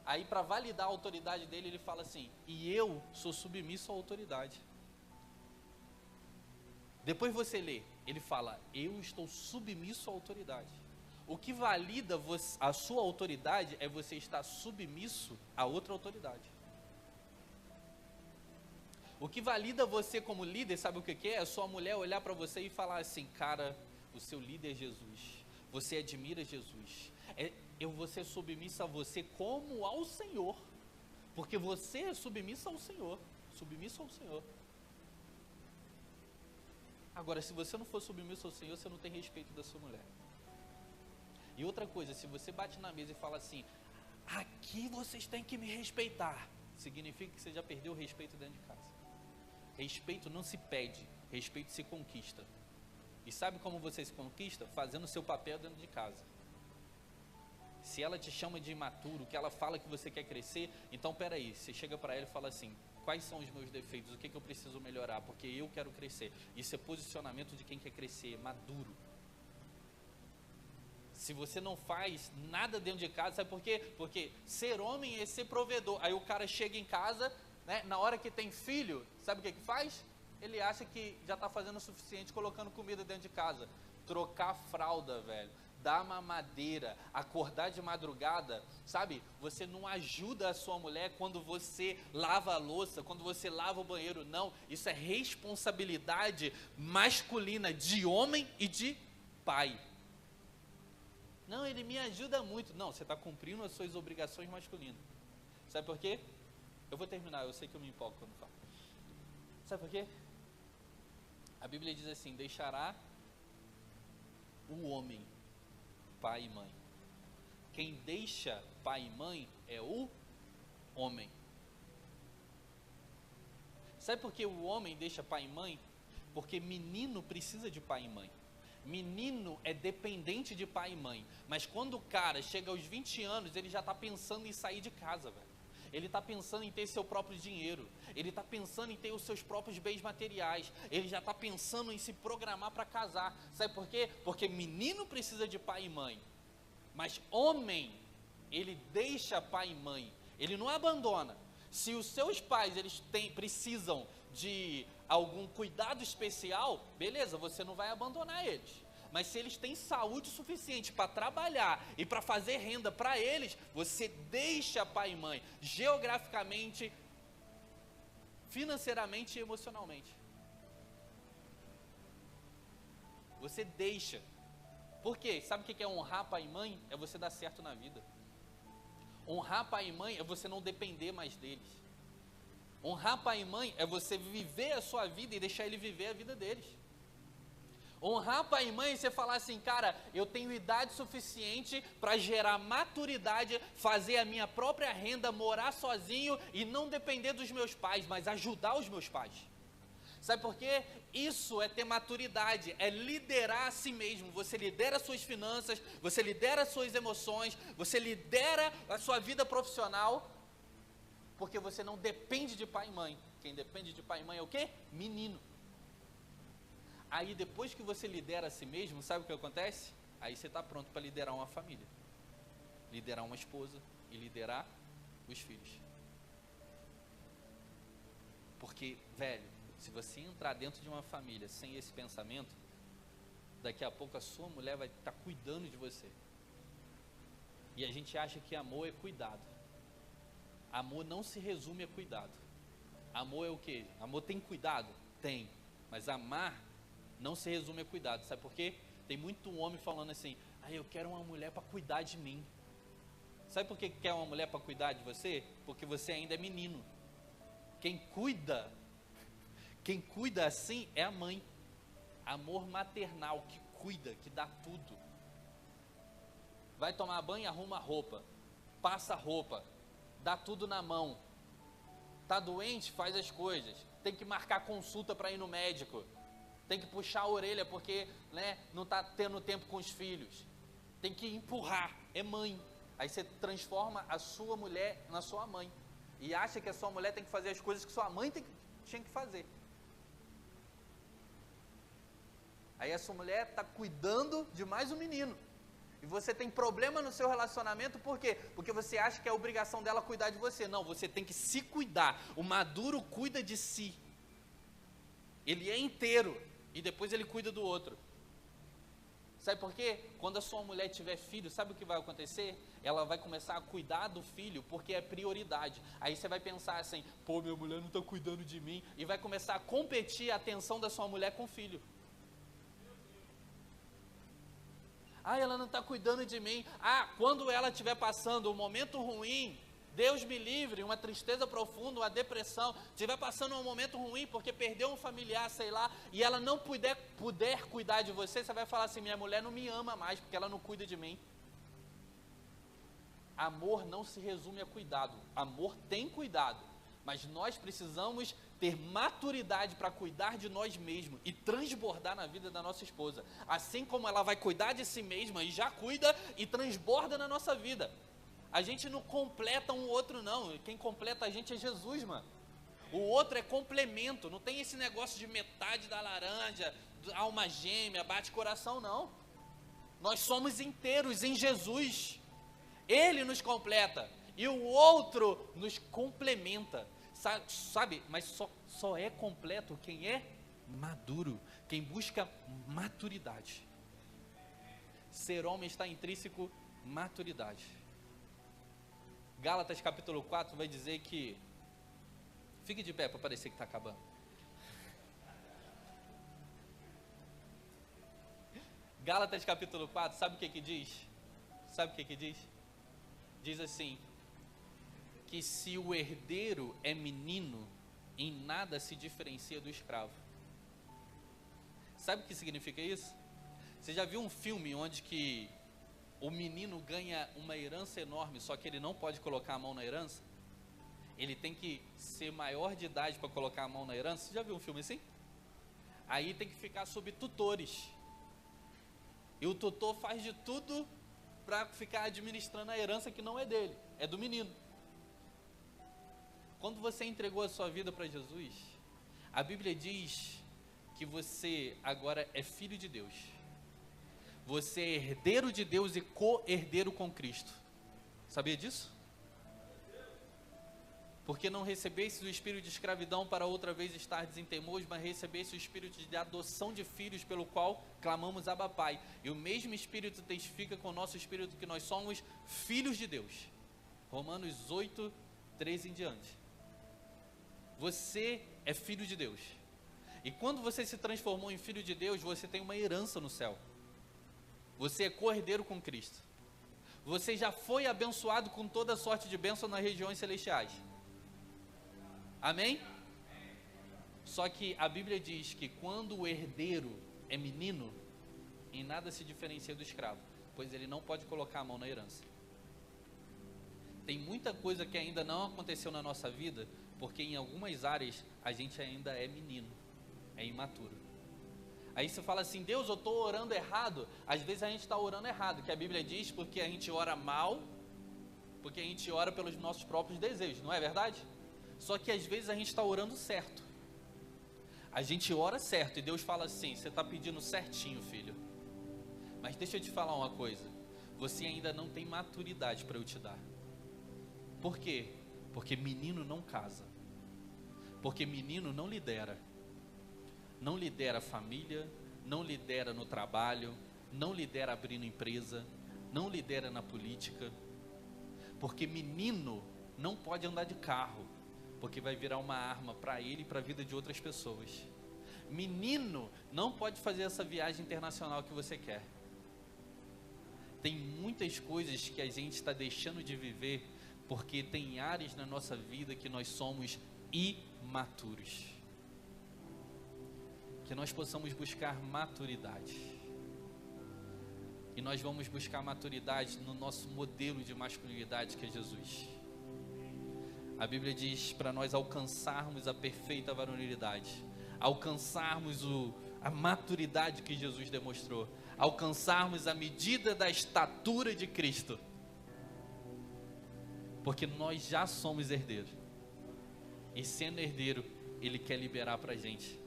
Aí para validar a autoridade dele, ele fala assim, e eu sou submisso à autoridade. Depois você lê, ele fala, eu estou submisso à autoridade. O que valida a sua autoridade é você estar submisso a outra autoridade. O que valida você como líder, sabe o que é? É a sua mulher olhar para você e falar assim, cara, o seu líder é Jesus, você admira Jesus, eu vou ser submissa a você como ao Senhor, porque você é submissa ao Senhor, submisso ao Senhor. Agora, se você não for submisso ao Senhor, você não tem respeito da sua mulher. E outra coisa, se você bate na mesa e fala assim, aqui vocês têm que me respeitar, significa que você já perdeu o respeito dentro de casa. Respeito não se pede, respeito se conquista. E sabe como você se conquista? Fazendo o seu papel dentro de casa. Se ela te chama de imaturo, que ela fala que você quer crescer, então peraí, você chega para ela e fala assim, quais são os meus defeitos, o que eu preciso melhorar, porque eu quero crescer. Isso é posicionamento de quem quer crescer, maduro. Se você não faz nada dentro de casa, sabe por quê? Porque ser homem é ser provedor. Aí o cara chega em casa, né, na hora que tem filho, sabe o que faz? Ele acha que já está fazendo o suficiente colocando comida dentro de casa. Trocar fralda, velho. Dar mamadeira, acordar de madrugada, sabe? Você não ajuda a sua mulher quando você lava a louça, quando você lava o banheiro, não. Isso é responsabilidade masculina de homem e de pai. Não, ele me ajuda muito. Não, você está cumprindo as suas obrigações masculinas. Sabe por quê? Eu vou terminar, eu sei que eu me empolgo quando falo. Sabe por quê? A Bíblia diz assim, deixará o homem pai e mãe. Quem deixa pai e mãe é o homem. Sabe por que o homem deixa pai e mãe? Porque menino precisa de pai e mãe. Menino é dependente de pai e mãe. Mas quando o cara chega aos 20 anos, ele já está pensando em sair de casa, velho. Ele está pensando em ter seu próprio dinheiro. Ele está pensando em ter os seus próprios bens materiais. Ele já está pensando em se programar para casar. Sabe por quê? Porque menino precisa de pai e mãe. Mas homem, ele deixa pai e mãe. Ele não abandona. Se os seus pais precisam de algum cuidado especial, beleza, você não vai abandonar eles. Mas se eles têm saúde suficiente para trabalhar e para fazer renda para eles, você deixa pai e mãe, geograficamente, financeiramente e emocionalmente. Você deixa. Por quê? Sabe o que é honrar pai e mãe? É você dar certo na vida. Honrar pai e mãe é você não depender mais deles. Honrar pai e mãe é você viver a sua vida e deixar ele viver a vida deles. Honrar pai e mãe é você falar assim, cara, eu tenho idade suficiente para gerar maturidade, fazer a minha própria renda, morar sozinho e não depender dos meus pais, mas ajudar os meus pais. Sabe por quê? Isso é ter maturidade, é liderar a si mesmo. Você lidera as suas finanças, você lidera as suas emoções, você lidera a sua vida profissional, porque você não depende de pai e mãe. Quem depende de pai e mãe é o quê? Menino. Aí depois que você lidera a si mesmo, sabe o que acontece? Aí você está pronto para liderar uma família, liderar uma esposa e liderar os filhos. Porque, velho, se você entrar dentro de uma família sem esse pensamento, daqui a pouco a sua mulher vai estar cuidando de você. E a gente acha que amor é cuidado. Amor não se resume a cuidado. Amor é o quê? Amor tem cuidado? Tem. Mas amar não se resume a cuidado. Sabe por quê? Tem muito homem falando assim, Eu quero uma mulher para cuidar de mim. Sabe por que quer uma mulher para cuidar de você? Porque você ainda é menino. Quem cuida assim é a mãe. Amor maternal, que cuida, que dá tudo. Vai tomar banho, arruma a roupa, passa a roupa, dá tudo na mão. Tá doente, faz as coisas. Tem que marcar consulta para ir no médico. Tem que puxar a orelha porque, né, não está tendo tempo com os filhos. Tem que empurrar, é mãe. Aí você transforma a sua mulher na sua mãe. E acha que a sua mulher tem que fazer as coisas que sua mãe tinha que fazer. Aí a sua mulher está cuidando de mais um menino. E você tem problema no seu relacionamento, por quê? Porque você acha que é obrigação dela cuidar de você. Não, você tem que se cuidar. O maduro cuida de si. Ele é inteiro. E depois ele cuida do outro. Sabe por quê? Quando a sua mulher tiver filho, sabe o que vai acontecer? Ela vai começar a cuidar do filho, porque é prioridade. Aí você vai pensar assim, pô, minha mulher não está cuidando de mim. E vai começar a competir a atenção da sua mulher com o filho. Ela não está cuidando de mim. Quando ela estiver passando um momento ruim, Deus me livre, uma tristeza profunda, uma depressão, estiver passando um momento ruim porque perdeu um familiar, sei lá, e ela não puder cuidar de você, você vai falar assim, minha mulher não me ama mais porque ela não cuida de mim. Amor não se resume a cuidado. Amor tem cuidado, mas nós precisamos ter maturidade para cuidar de nós mesmos e transbordar na vida da nossa esposa. Assim como ela vai cuidar de si mesma e já cuida e transborda na nossa vida. A gente não completa um outro não, quem completa a gente é Jesus, mano. O outro é complemento, não tem esse negócio de metade da laranja, alma gêmea, bate coração, não. Nós somos inteiros em Jesus. Ele nos completa e o outro nos complementa, sabe? Mas só é completo quem é maduro, quem busca maturidade. Ser homem está intrínseco maturidade. Gálatas capítulo 4 vai dizer que... Fique de pé para parecer que está acabando. Gálatas capítulo 4, sabe o que diz? Sabe o que diz? Diz assim, que se o herdeiro é menino, em nada se diferencia do escravo. Sabe o que significa isso? Você já viu um filme onde que o menino ganha uma herança enorme, só que ele não pode colocar a mão na herança? Ele tem que ser maior de idade para colocar a mão na herança. Você já viu um filme assim? Aí tem que ficar sob tutores. E o tutor faz de tudo para ficar administrando a herança que não é dele, é do menino. Quando você entregou a sua vida para Jesus, a Bíblia diz que você agora é filho de Deus. Você é herdeiro de Deus e co-herdeiro com Cristo. Sabia disso? Porque não recebestes o espírito de escravidão para outra vez estardes em temor, mas recebeste o espírito de adoção de filhos, pelo qual clamamos Abba Pai. E o mesmo espírito testifica com o nosso espírito que nós somos filhos de Deus. Romanos 8, 13 em diante. Você é filho de Deus. E quando você se transformou em filho de Deus, você tem uma herança no céu. Você é co-herdeiro com Cristo. Você já foi abençoado com toda sorte de bênção nas regiões celestiais. Amém? Só que a Bíblia diz que quando o herdeiro é menino, em nada se diferencia do escravo, pois ele não pode colocar a mão na herança. Tem muita coisa que ainda não aconteceu na nossa vida, porque em algumas áreas a gente ainda é menino, é imaturo. Aí você fala assim, Deus, eu estou orando errado. Às vezes a gente está orando errado, que a Bíblia diz porque a gente ora mal, porque a gente ora pelos nossos próprios desejos, não é verdade? Só que às vezes a gente está orando certo. A gente ora certo e Deus fala assim, você está pedindo certinho, filho. Mas deixa eu te falar uma coisa, você ainda não tem maturidade para eu te dar. Por quê? Porque menino não casa. Porque menino não lidera. Não lidera a família, não lidera no trabalho, não lidera abrindo empresa, não lidera na política. Porque menino não pode andar de carro, porque vai virar uma arma para ele e para a vida de outras pessoas. Menino não pode fazer essa viagem internacional que você quer. Tem muitas coisas que a gente está deixando de viver porque tem áreas na nossa vida que nós somos imaturos. Que nós possamos buscar maturidade. E nós vamos buscar maturidade no nosso modelo de masculinidade, que é Jesus. A Bíblia diz para nós alcançarmos a perfeita varonilidade, alcançarmos a maturidade que Jesus demonstrou, alcançarmos a medida da estatura de Cristo, porque nós já somos herdeiros, e sendo herdeiro, Ele quer liberar para a gente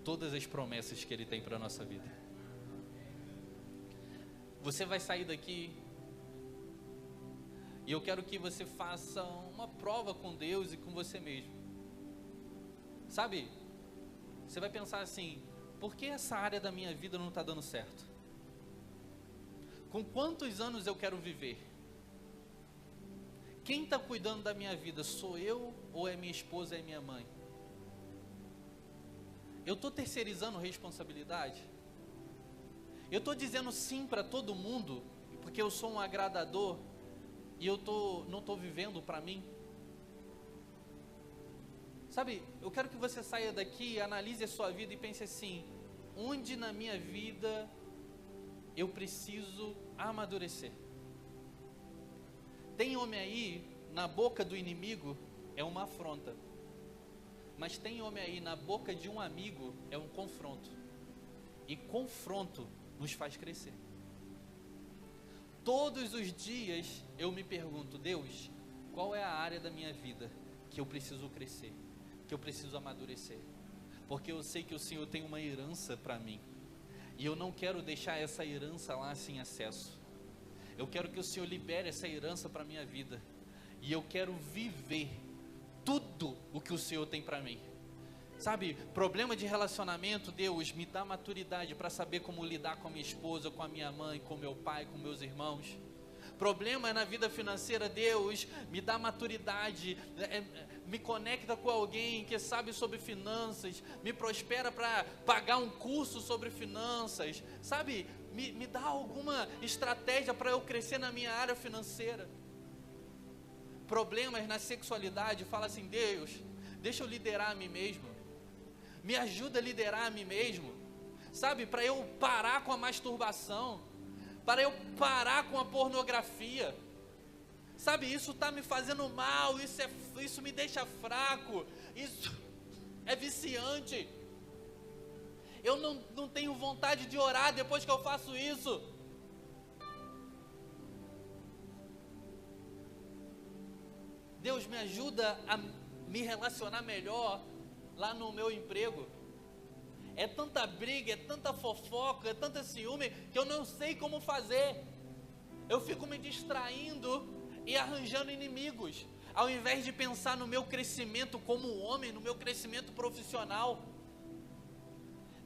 todas as promessas que Ele tem para a nossa vida. Você vai sair daqui, e eu quero que você faça uma prova com Deus e com você mesmo. Sabe, você vai pensar assim: por que essa área da minha vida não está dando certo? Com quantos anos eu quero viver? Quem está cuidando da minha vida? Sou eu ou é minha esposa, é minha mãe? Eu estou terceirizando responsabilidade? Eu estou dizendo sim para todo mundo porque eu sou um agradador e eu não estou vivendo para mim? Sabe, eu quero que você saia daqui, analise a sua vida e pense assim: onde na minha vida eu preciso amadurecer? Tem homem aí, na boca do inimigo é uma afronta, mas tem homem aí, na boca de um amigo é um confronto, e confronto nos faz crescer. Todos os dias eu me pergunto: Deus, qual é a área da minha vida que eu preciso crescer, que eu preciso amadurecer? Porque eu sei que o Senhor tem uma herança para mim, e eu não quero deixar essa herança lá sem acesso. Eu quero que o Senhor libere essa herança para a minha vida, e eu quero viver tudo o que o Senhor tem para mim. Sabe, problema de relacionamento, Deus me dá maturidade para saber como lidar com a minha esposa, com a minha mãe, com meu pai, com meus irmãos. Problema na vida financeira, Deus me dá maturidade, me conecta com alguém que sabe sobre finanças, me prospera para pagar um curso sobre finanças, sabe, me dá alguma estratégia para eu crescer na minha área financeira. Problemas na sexualidade, fala assim: Deus, deixa eu liderar a mim mesmo, me ajuda a liderar a mim mesmo, sabe, para eu parar com a masturbação, para eu parar com a pornografia, sabe, isso está me fazendo mal, isso me deixa fraco, isso é viciante, eu não tenho vontade de orar depois que eu faço isso. Deus, me ajuda a me relacionar melhor lá no meu emprego. É tanta briga, é tanta fofoca, é tanta ciúme, que eu não sei como fazer. Eu fico me distraindo e arranjando inimigos, ao invés de pensar no meu crescimento como homem, no meu crescimento profissional.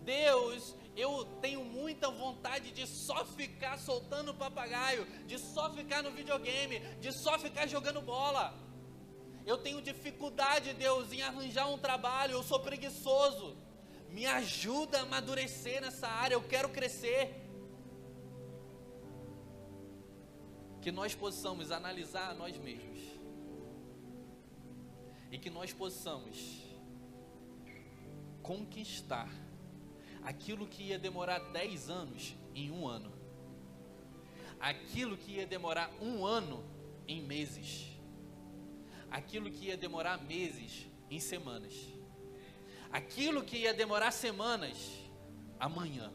Deus, eu tenho muita vontade de só ficar soltando papagaio, de só ficar no videogame, de só ficar jogando bola. Eu tenho dificuldade, Deus, em arranjar um trabalho, eu sou preguiçoso. Me ajuda a amadurecer nessa área, eu quero crescer. Que nós possamos analisar a nós mesmos, e que nós possamos conquistar aquilo que ia demorar 10 anos em 1 ano, aquilo que ia demorar 1 ano em meses, aquilo que ia demorar meses em semanas, aquilo que ia demorar semanas amanhã,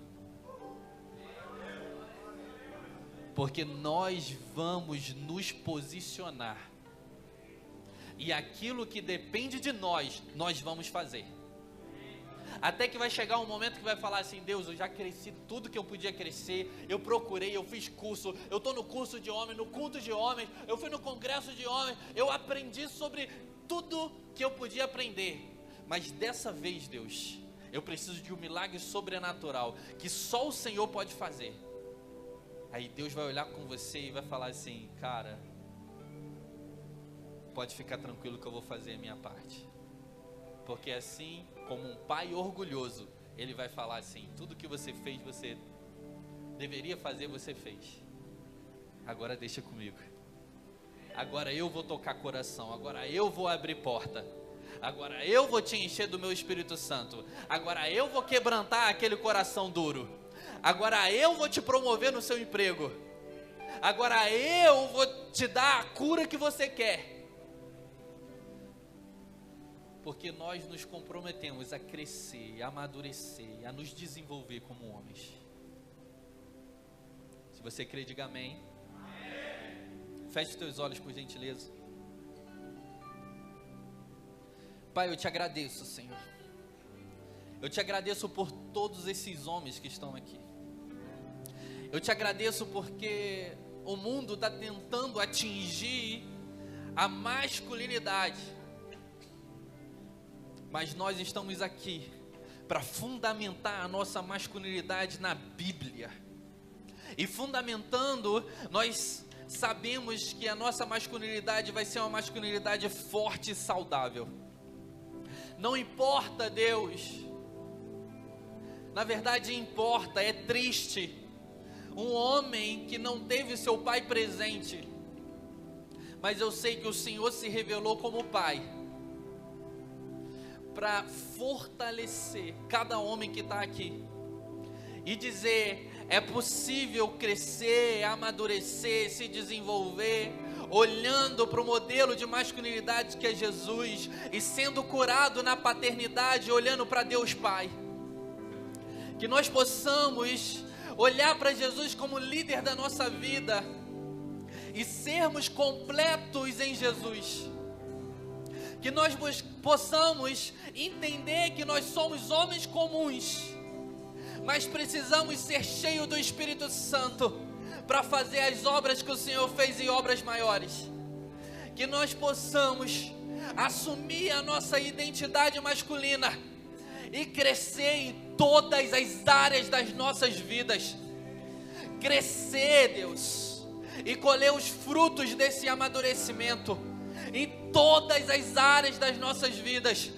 porque nós vamos nos posicionar, e aquilo que depende de nós, nós vamos fazer. Até que vai chegar um momento que vai falar assim: Deus, eu já cresci tudo que eu podia crescer, eu procurei, eu fiz curso, eu estou no curso de homens, no culto de homens, eu fui no congresso de homens, eu aprendi sobre tudo que eu podia aprender, mas dessa vez, Deus, eu preciso de um milagre sobrenatural, que só o Senhor pode fazer. Aí Deus vai olhar com você e vai falar assim: cara, pode ficar tranquilo que eu vou fazer a minha parte. Porque assim, como um pai orgulhoso, Ele vai falar assim: tudo que você fez, você deveria fazer, você fez. agora deixa comigo. Agora eu vou tocar coração, agora eu vou abrir porta. Agora eu vou te encher do meu Espírito Santo. Agora eu vou quebrantar aquele coração duro. Agora eu vou te promover no seu emprego. Agora eu vou te dar a cura que você quer. Porque nós nos comprometemos a crescer, a amadurecer, a nos desenvolver como homens. Se você crê, diga amém. Feche os teus olhos, por gentileza. Pai, eu te agradeço, Senhor. Eu te agradeço por todos esses homens que estão aqui. Eu te agradeço porque o mundo está tentando atingir a masculinidade. Mas nós estamos aqui para fundamentar a nossa masculinidade na Bíblia. E fundamentando, nós sabemos que a nossa masculinidade vai ser uma masculinidade forte e saudável. Não importa, Deus. Na verdade importa, é triste um homem que não teve seu pai presente. Mas eu sei que o Senhor se revelou como pai para fortalecer cada homem que está aqui e dizer: é possível crescer, amadurecer, se desenvolver, olhando para o modelo de masculinidade que é Jesus, e sendo curado na paternidade, olhando para Deus Pai. Que nós possamos olhar para Jesus como líder da nossa vida e sermos completos em Jesus. Que nós possamos entender que nós somos homens comuns, mas precisamos ser cheios do Espírito Santo para fazer as obras que o Senhor fez e obras maiores. Que nós possamos assumir a nossa identidade masculina e crescer em todas as áreas das nossas vidas. Crescer, Deus, e colher os frutos desse amadurecimento em todas as áreas das nossas vidas.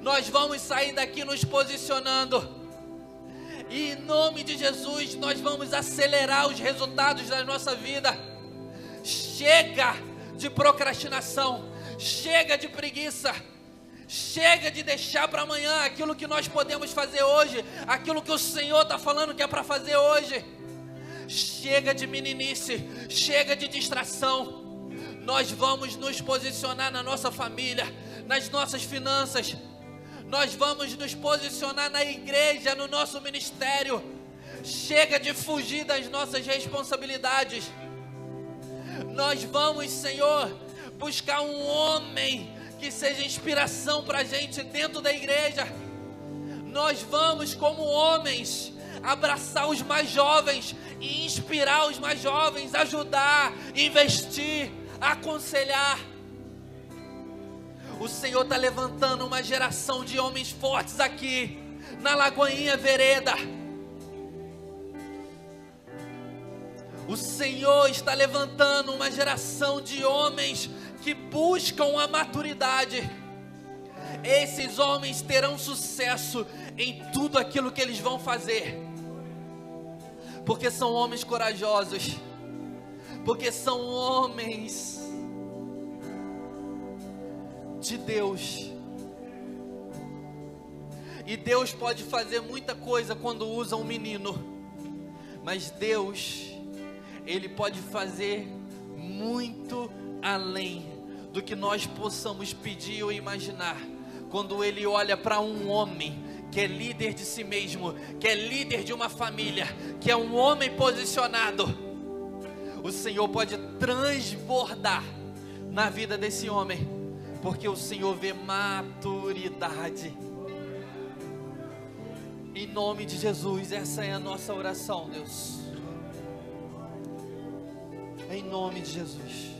Nós vamos sair daqui nos posicionando. E em nome de Jesus, nós vamos acelerar os resultados da nossa vida. Chega de procrastinação, chega de preguiça, chega de deixar para amanhã aquilo que nós podemos fazer hoje, aquilo que o Senhor está falando que é para fazer hoje. Chega de meninice, chega de distração. Nós vamos nos posicionar na nossa família, nas nossas finanças. Nós vamos nos posicionar na igreja, no nosso ministério. Chega de fugir das nossas responsabilidades. Nós vamos, Senhor, buscar um homem que seja inspiração para a gente dentro da igreja. Nós vamos, como homens, abraçar os mais jovens e inspirar os mais jovens, ajudar, investir, aconselhar. O Senhor está levantando uma geração de homens fortes aqui, na Lagoinha Vereda. O Senhor está levantando uma geração de homens que buscam a maturidade. Esses homens terão sucesso em tudo aquilo que eles vão fazer, porque são homens corajosos, porque são homens de Deus. E Deus pode fazer muita coisa quando usa um menino, mas Deus, Ele pode fazer muito além do que nós possamos pedir ou imaginar, quando Ele olha para um homem que é líder de si mesmo, que é líder de uma família, que é um homem posicionado. O Senhor pode transbordar na vida desse homem, porque o Senhor vê maturidade. Em nome de Jesus, essa é a nossa oração, Deus. Em nome de Jesus.